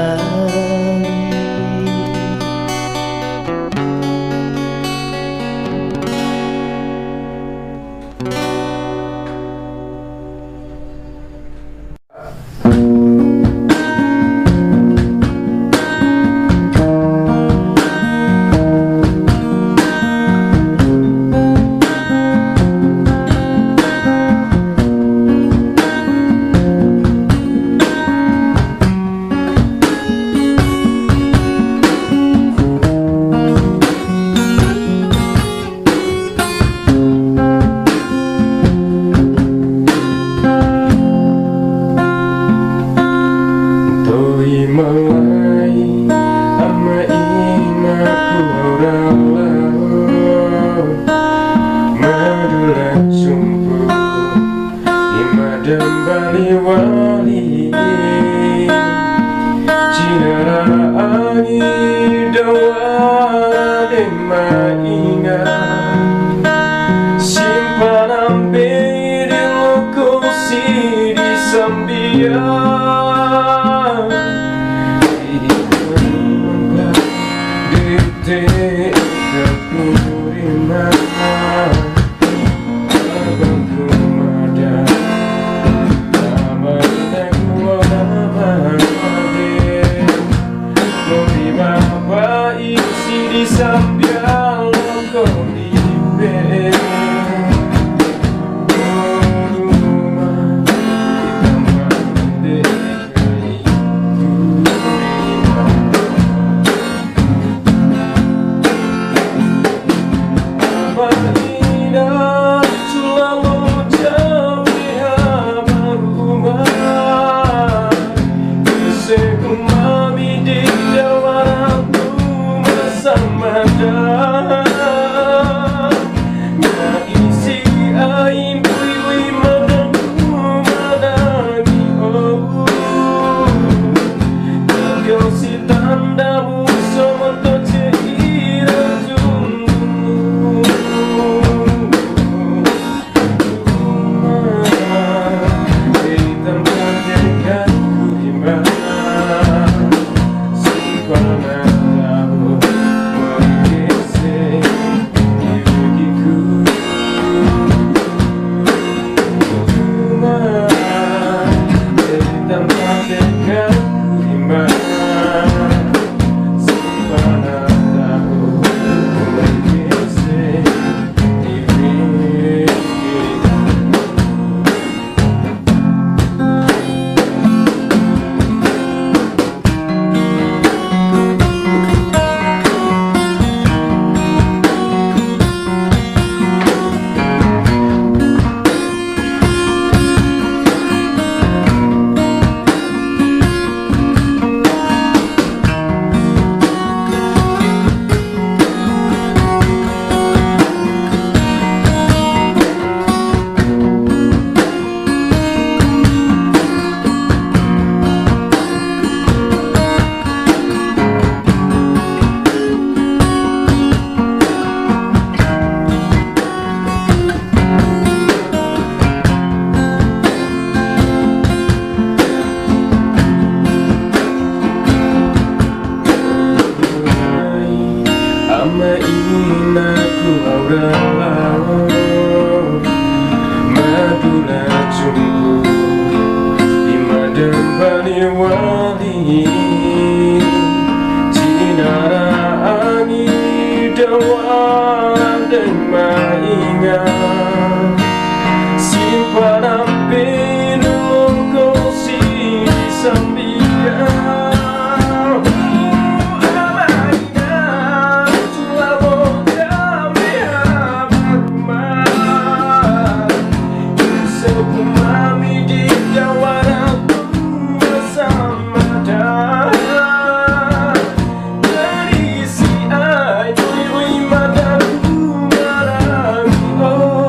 Oh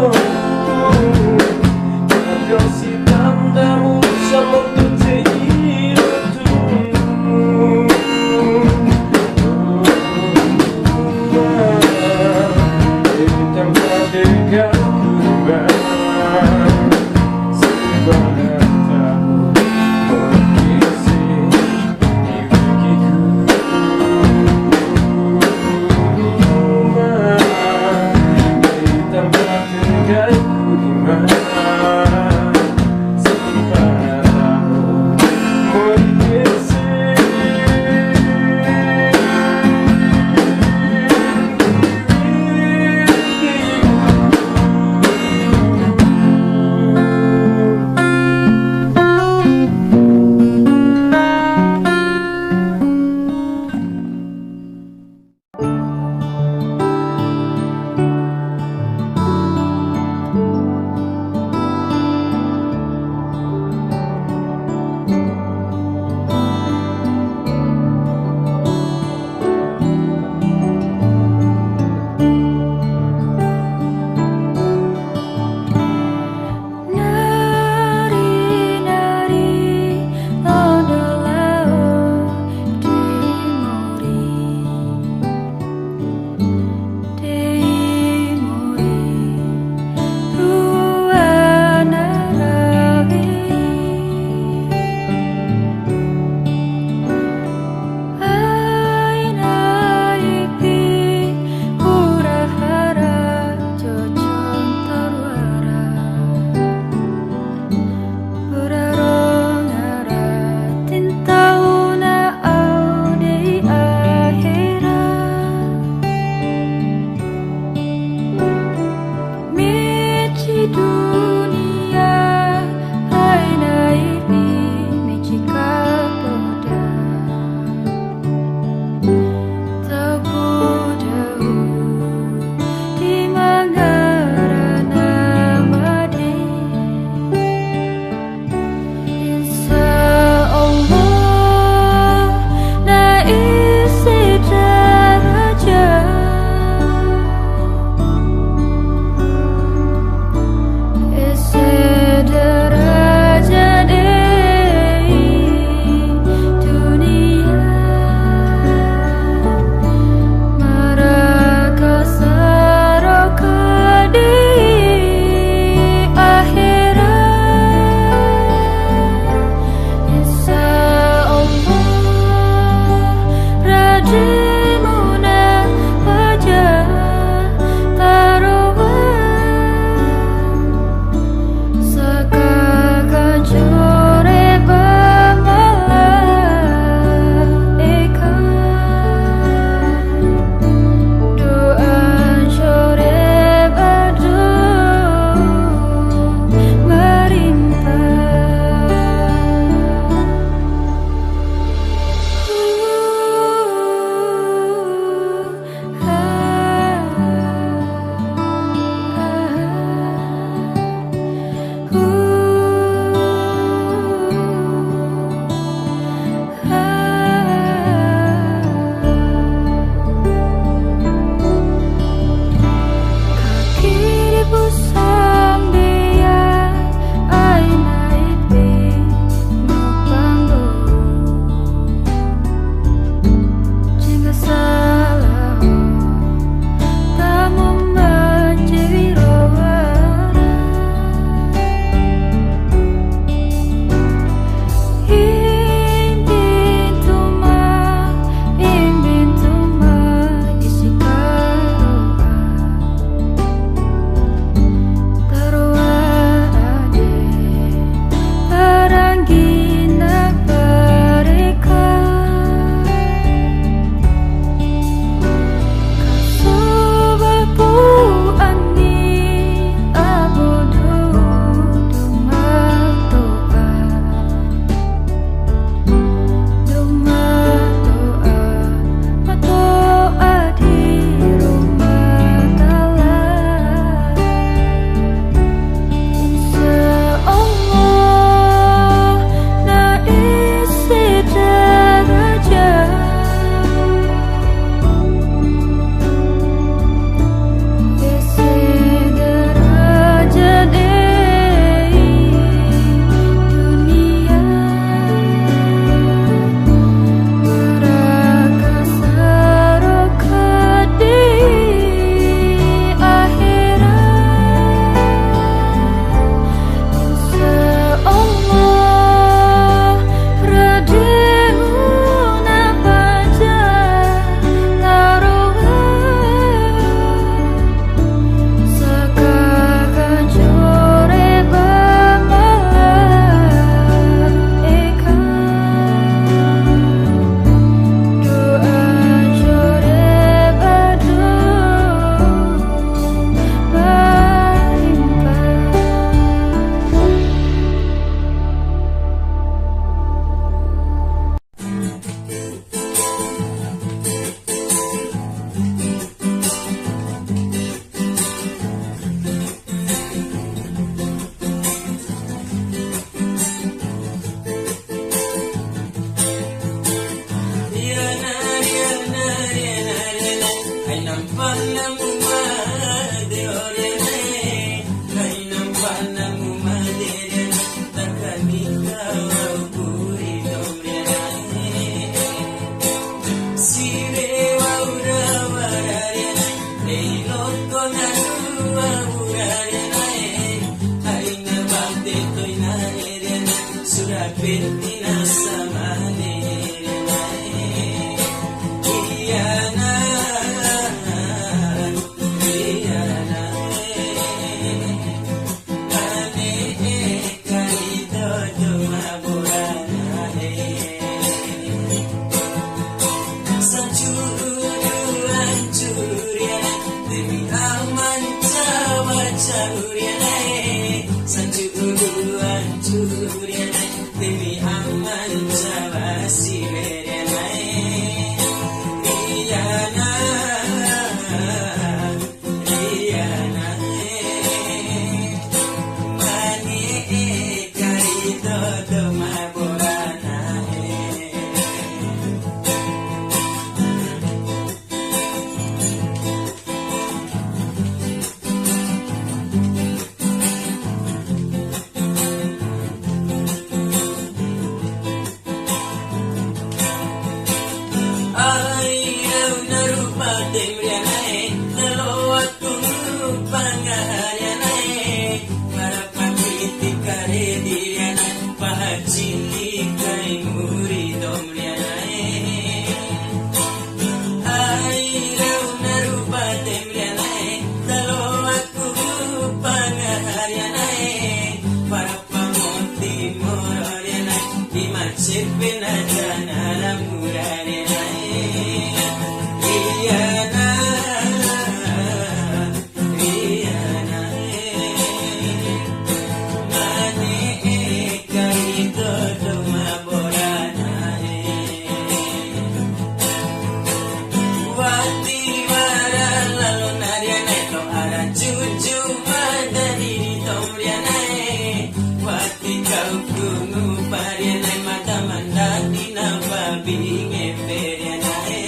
binge perianae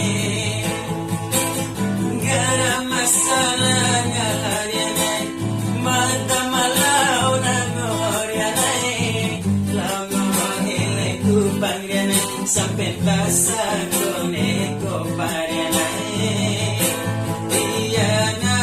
gara masalah ngaharianae mata malau nangorianae langorianae kupangrianae sampai basa kone koparianae Riana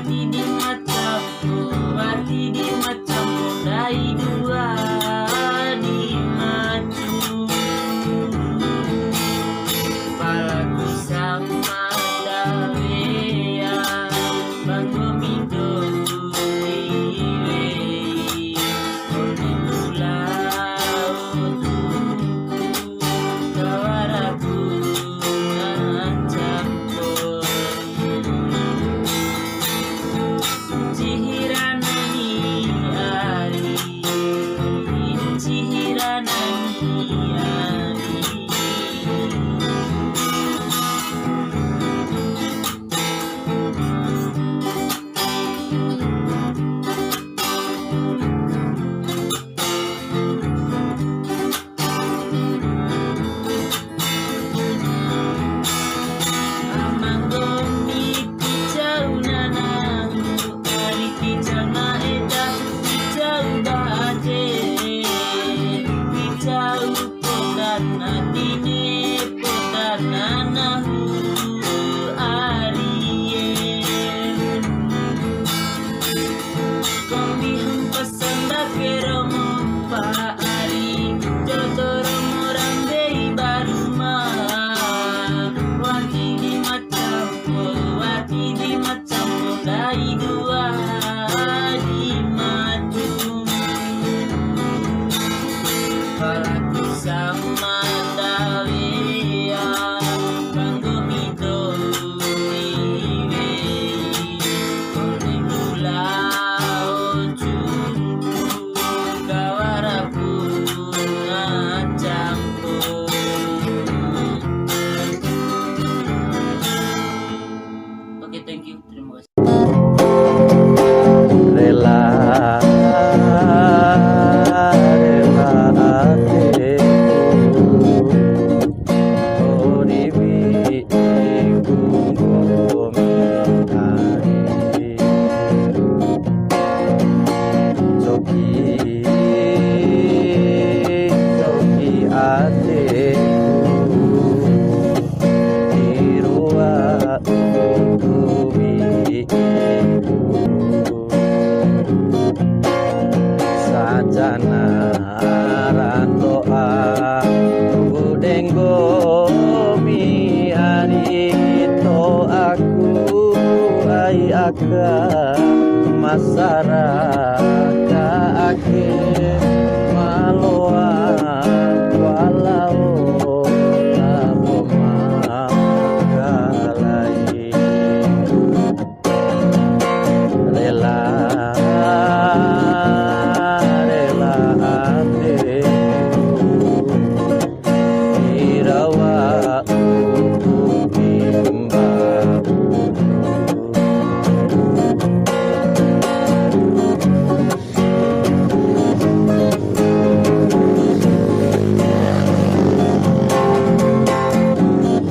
wati di macamku, wati di macamku, dai dua di maju. Palaku sama dawean, bangomido iwe, oleh pulau tuku, kawaraku ngacampur. Cihiranani ari, cihiranani ari. Amanggomi picau nanangku, ari picau naeda, picau baje, picau podan natine, podan nanahu ariye. Kombi hempasan dakero mompa ari, jodoro morambei baruma. Wati di macamku, wati di macamku, dai dua di maju. Palaku sama dawean, bangomido iwe, oleh pulau tuku, kawaraku ngacampur. Oke, thank you. Terima kasih. Rela hatiku, oh dibimbing hari, coki hatiku, di ruang bumi sajana rantoa udenggo mi ari to aku ai aka masaraka ake maloa walau labo makalai rela irawa ubimba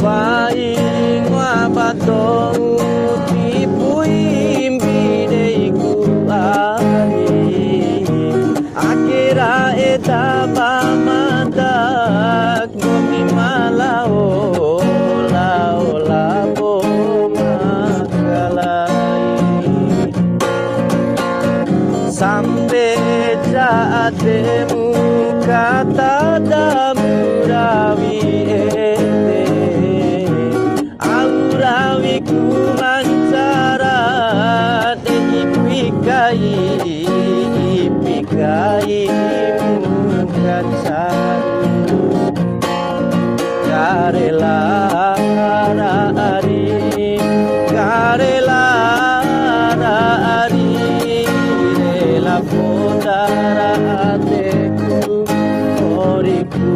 paing wabatong tipuim bideiku ari akira eta pamadak ngomi malao lao labo makalai sampai jaatemu kata damurawi ete aurawi kumancara ipikai mukacaru karela ari rela podara ateku oriku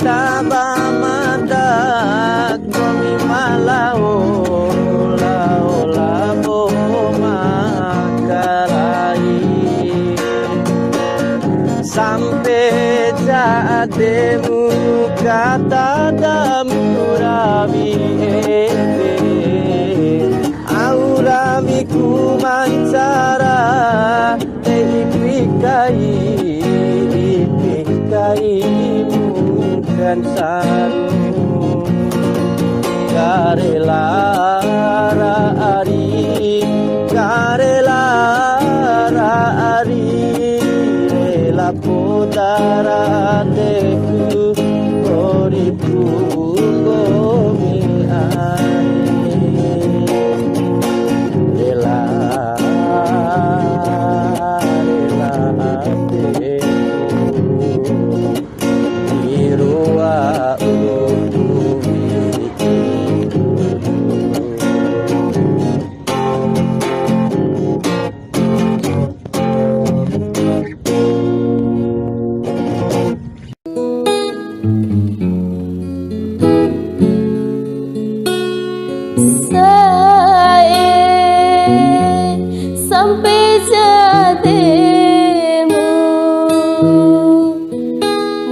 taba madak gomi malao lao labo makalai sampai jademu kata damurami aurami kumancara ipikai bukan sarung karela ari rela putara deku oriku gomi rela sampai jademu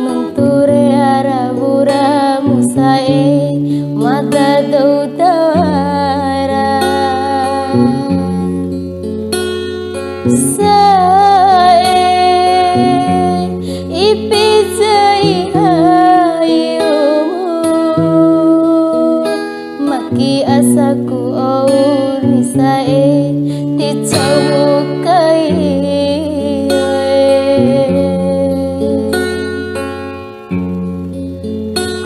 nunture arabura musae mata daudara sae ipijai hayumu maki asaku ni sae dicamukai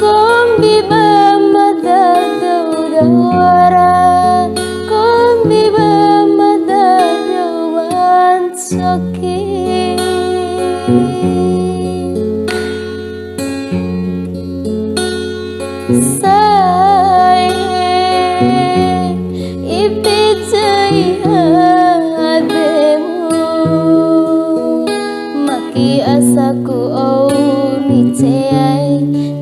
kombi bamada daudara kombi bamada dauman soki asaku ni ceai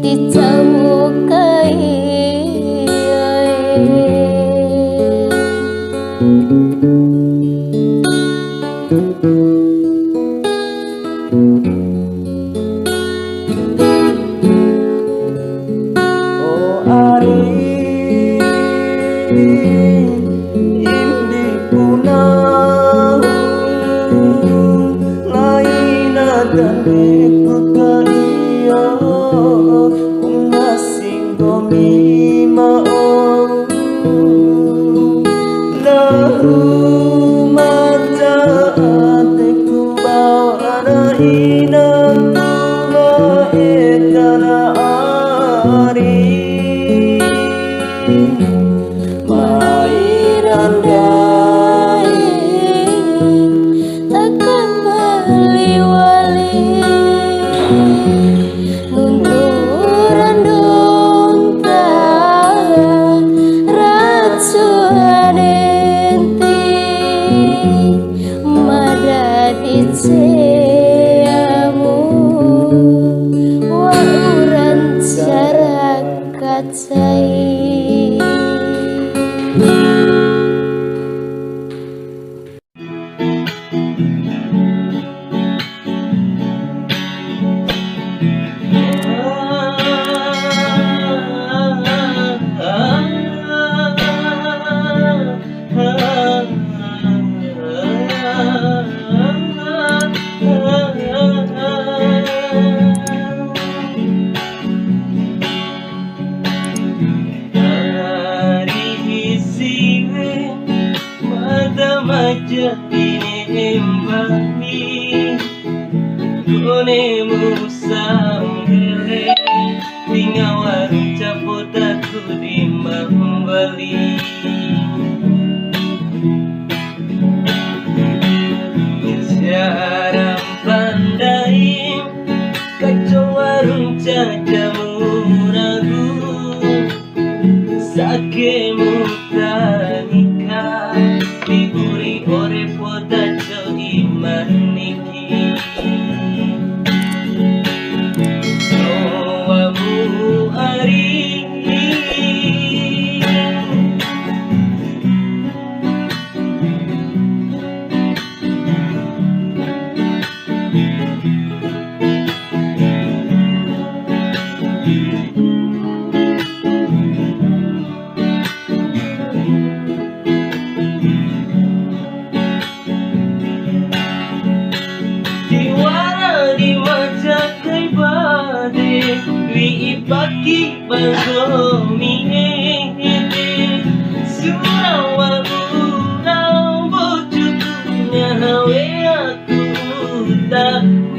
dicamukai oh ari indi punang laina daneku kalia ungasingomi mau lahu mata ateku bawa ina tuba etana ari takkan bali-wali nunturan donta racuan enti madadi ceamu wauran cara kacai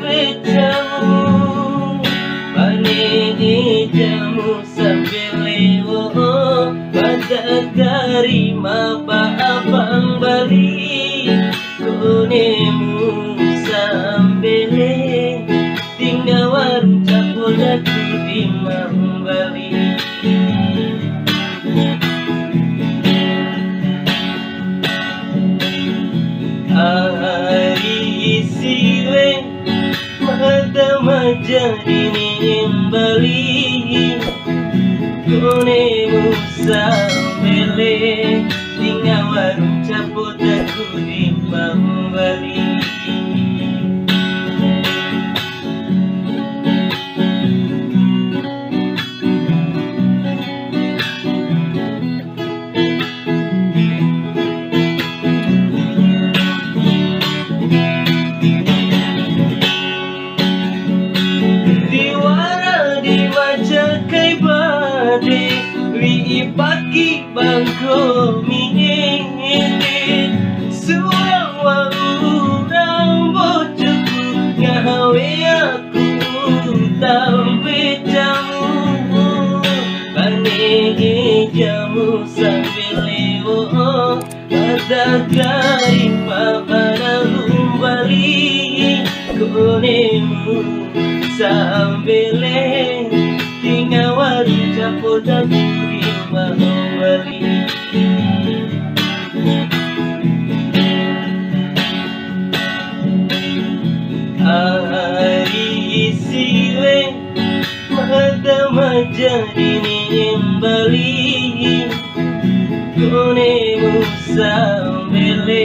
bejamu Pane jamu sambil lewo pada karima abang bali konemu sambele tinggal warung capodaku di Bali hari siwe mata majadi Bali konemu sambele tinggal warung capodaku di Bali pagi bangko miete suara urang bojoku ngawe aku tampe jamu pane jamu sambil lewo pada karima Bali konemu sambele tinggal warung capodaku di Bali hari siwe mata majadi Bali konemu sambele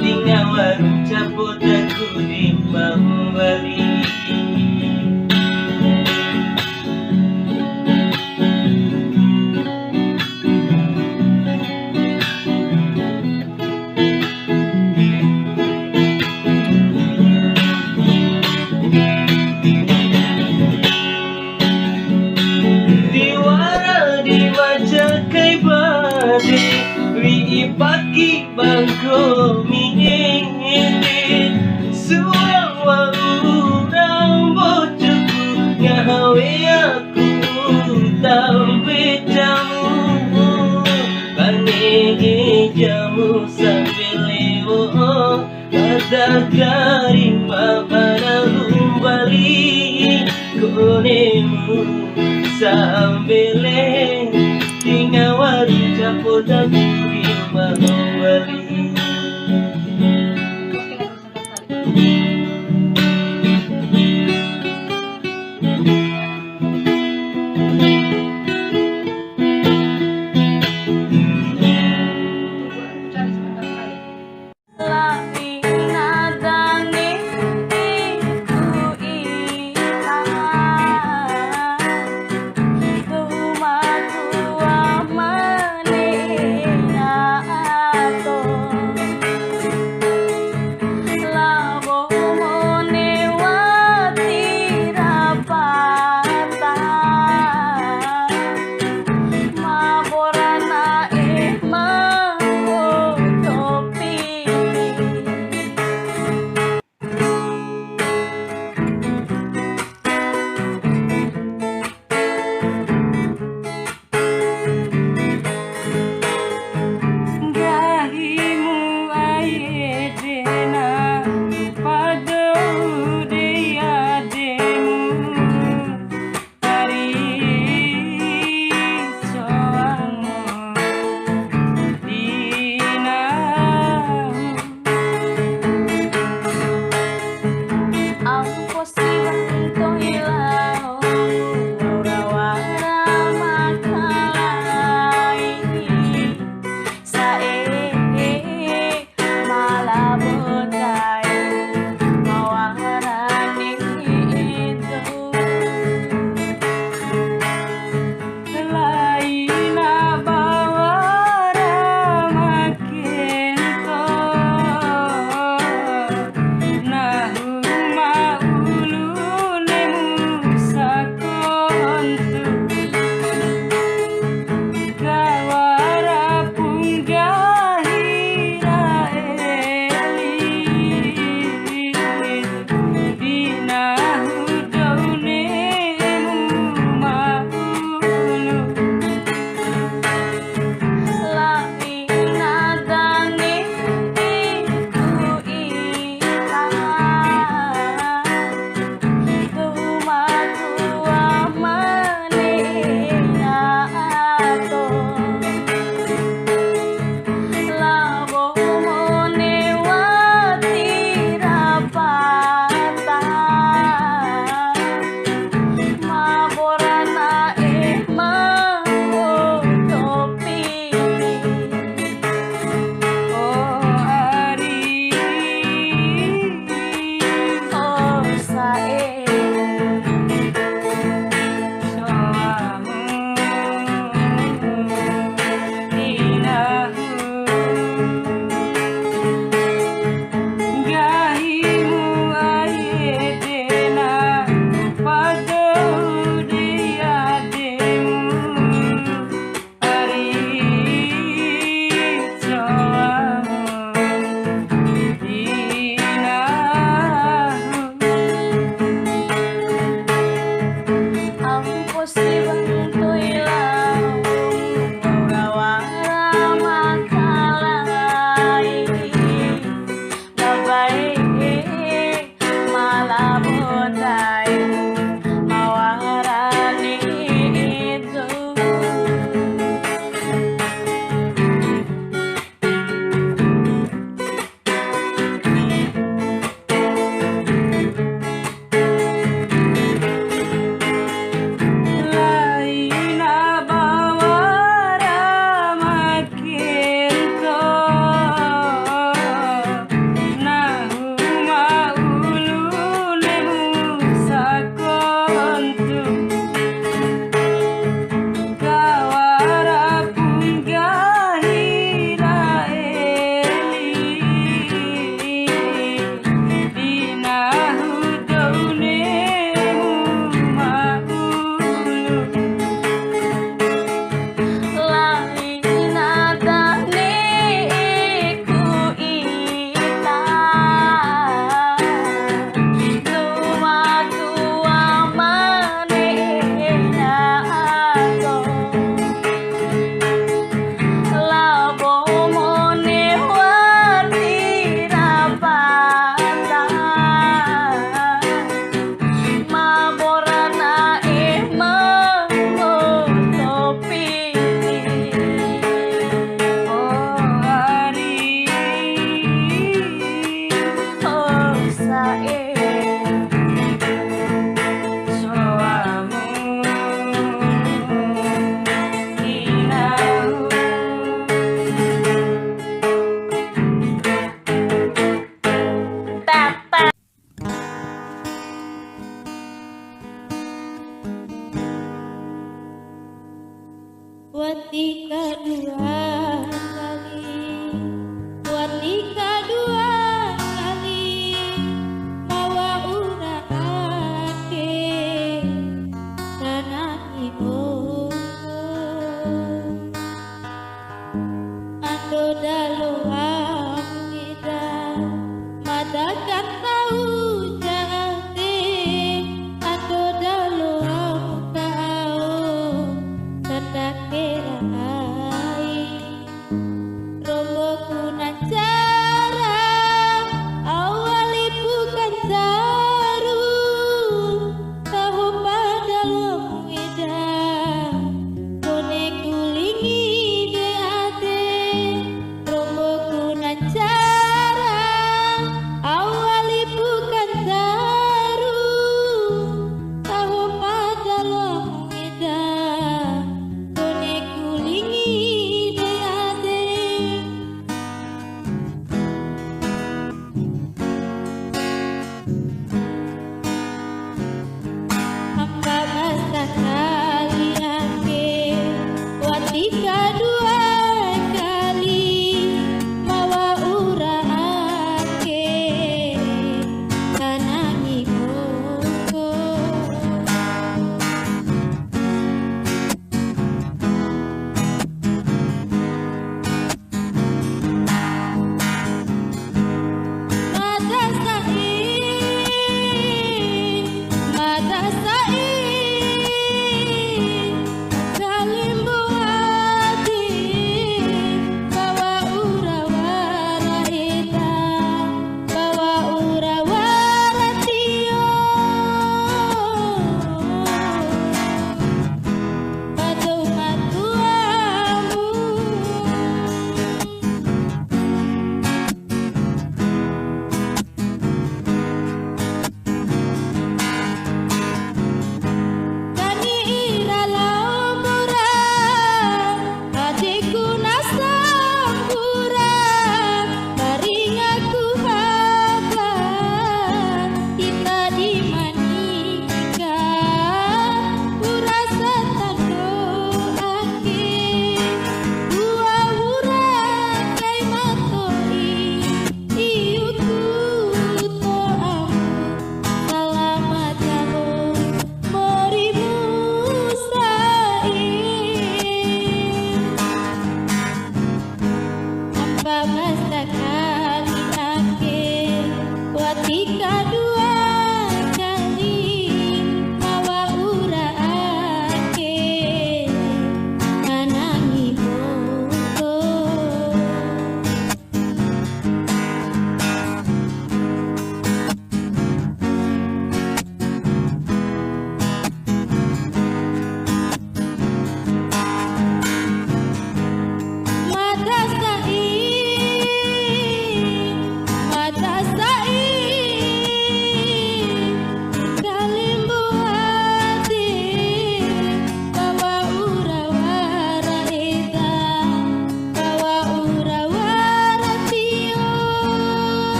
tinggal warung capodaku di Bali pagi bangko miete suara urang bojoku ngawe aku tampe jamu pane jamu sambil lewo pada karima Bali konemu sambele tinggal warung capodaku di Bali Rumah tua menengah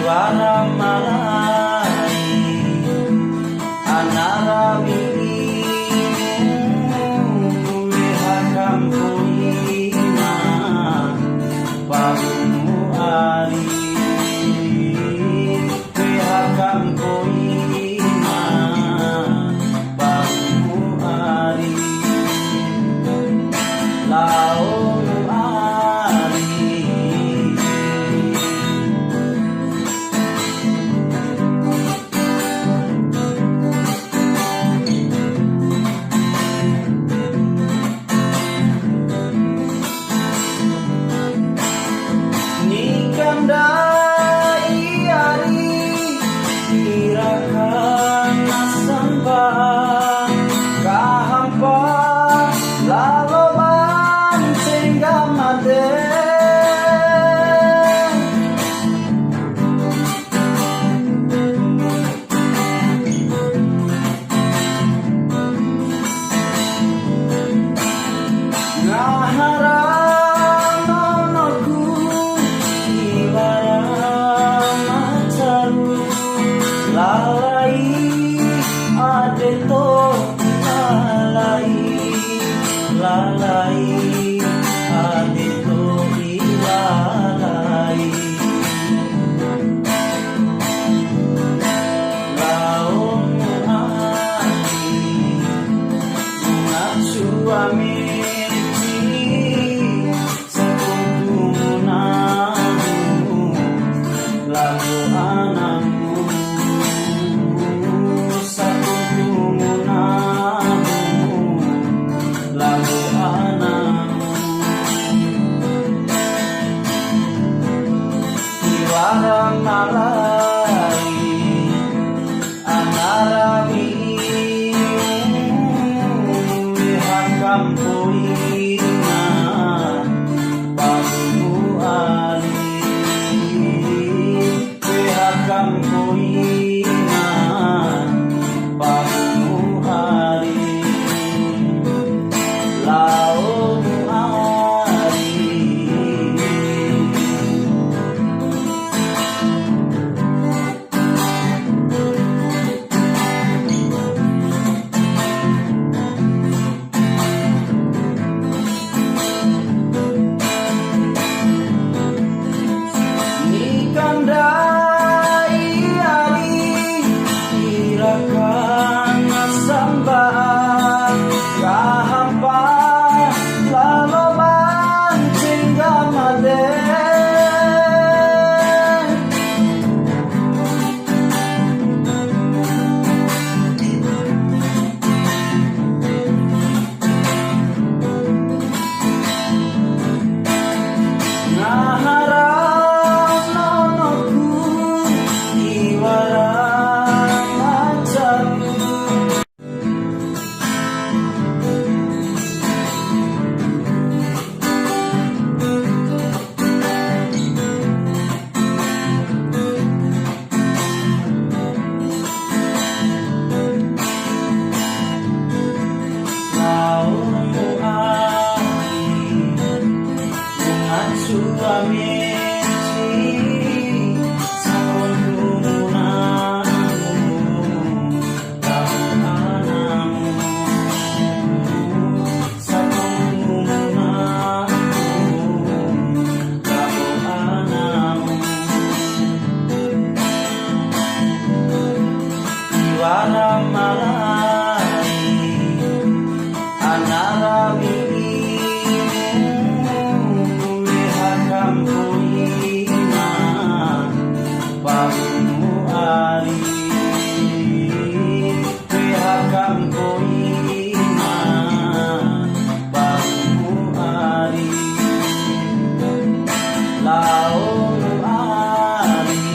Iwara malai anarawi wihakam puina parumu ari wihakam puina parumu ari launu ari Nikandai ari irakan nasamba kahampa laloban singgamade lalai adeto lalai lalai adeto lalai launu ari natsu ameti sekuntunamu lalu anamu Iwara malai anarawi wihakam puina parumu ari wihakam puina parumu ari launu ari Nikandai ari irakan nasamba kahampa laloban singgamade Iwara malai anarawi wihakam puina parumu ari wihakam puina parumu ari launu ari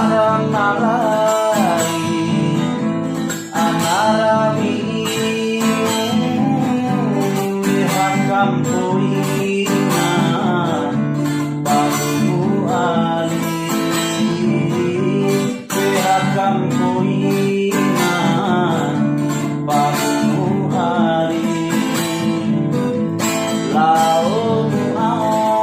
Pada malari anarabi hakam poina baru ali hakam poina baru ali lao ali.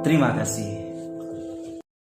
Terima kasih.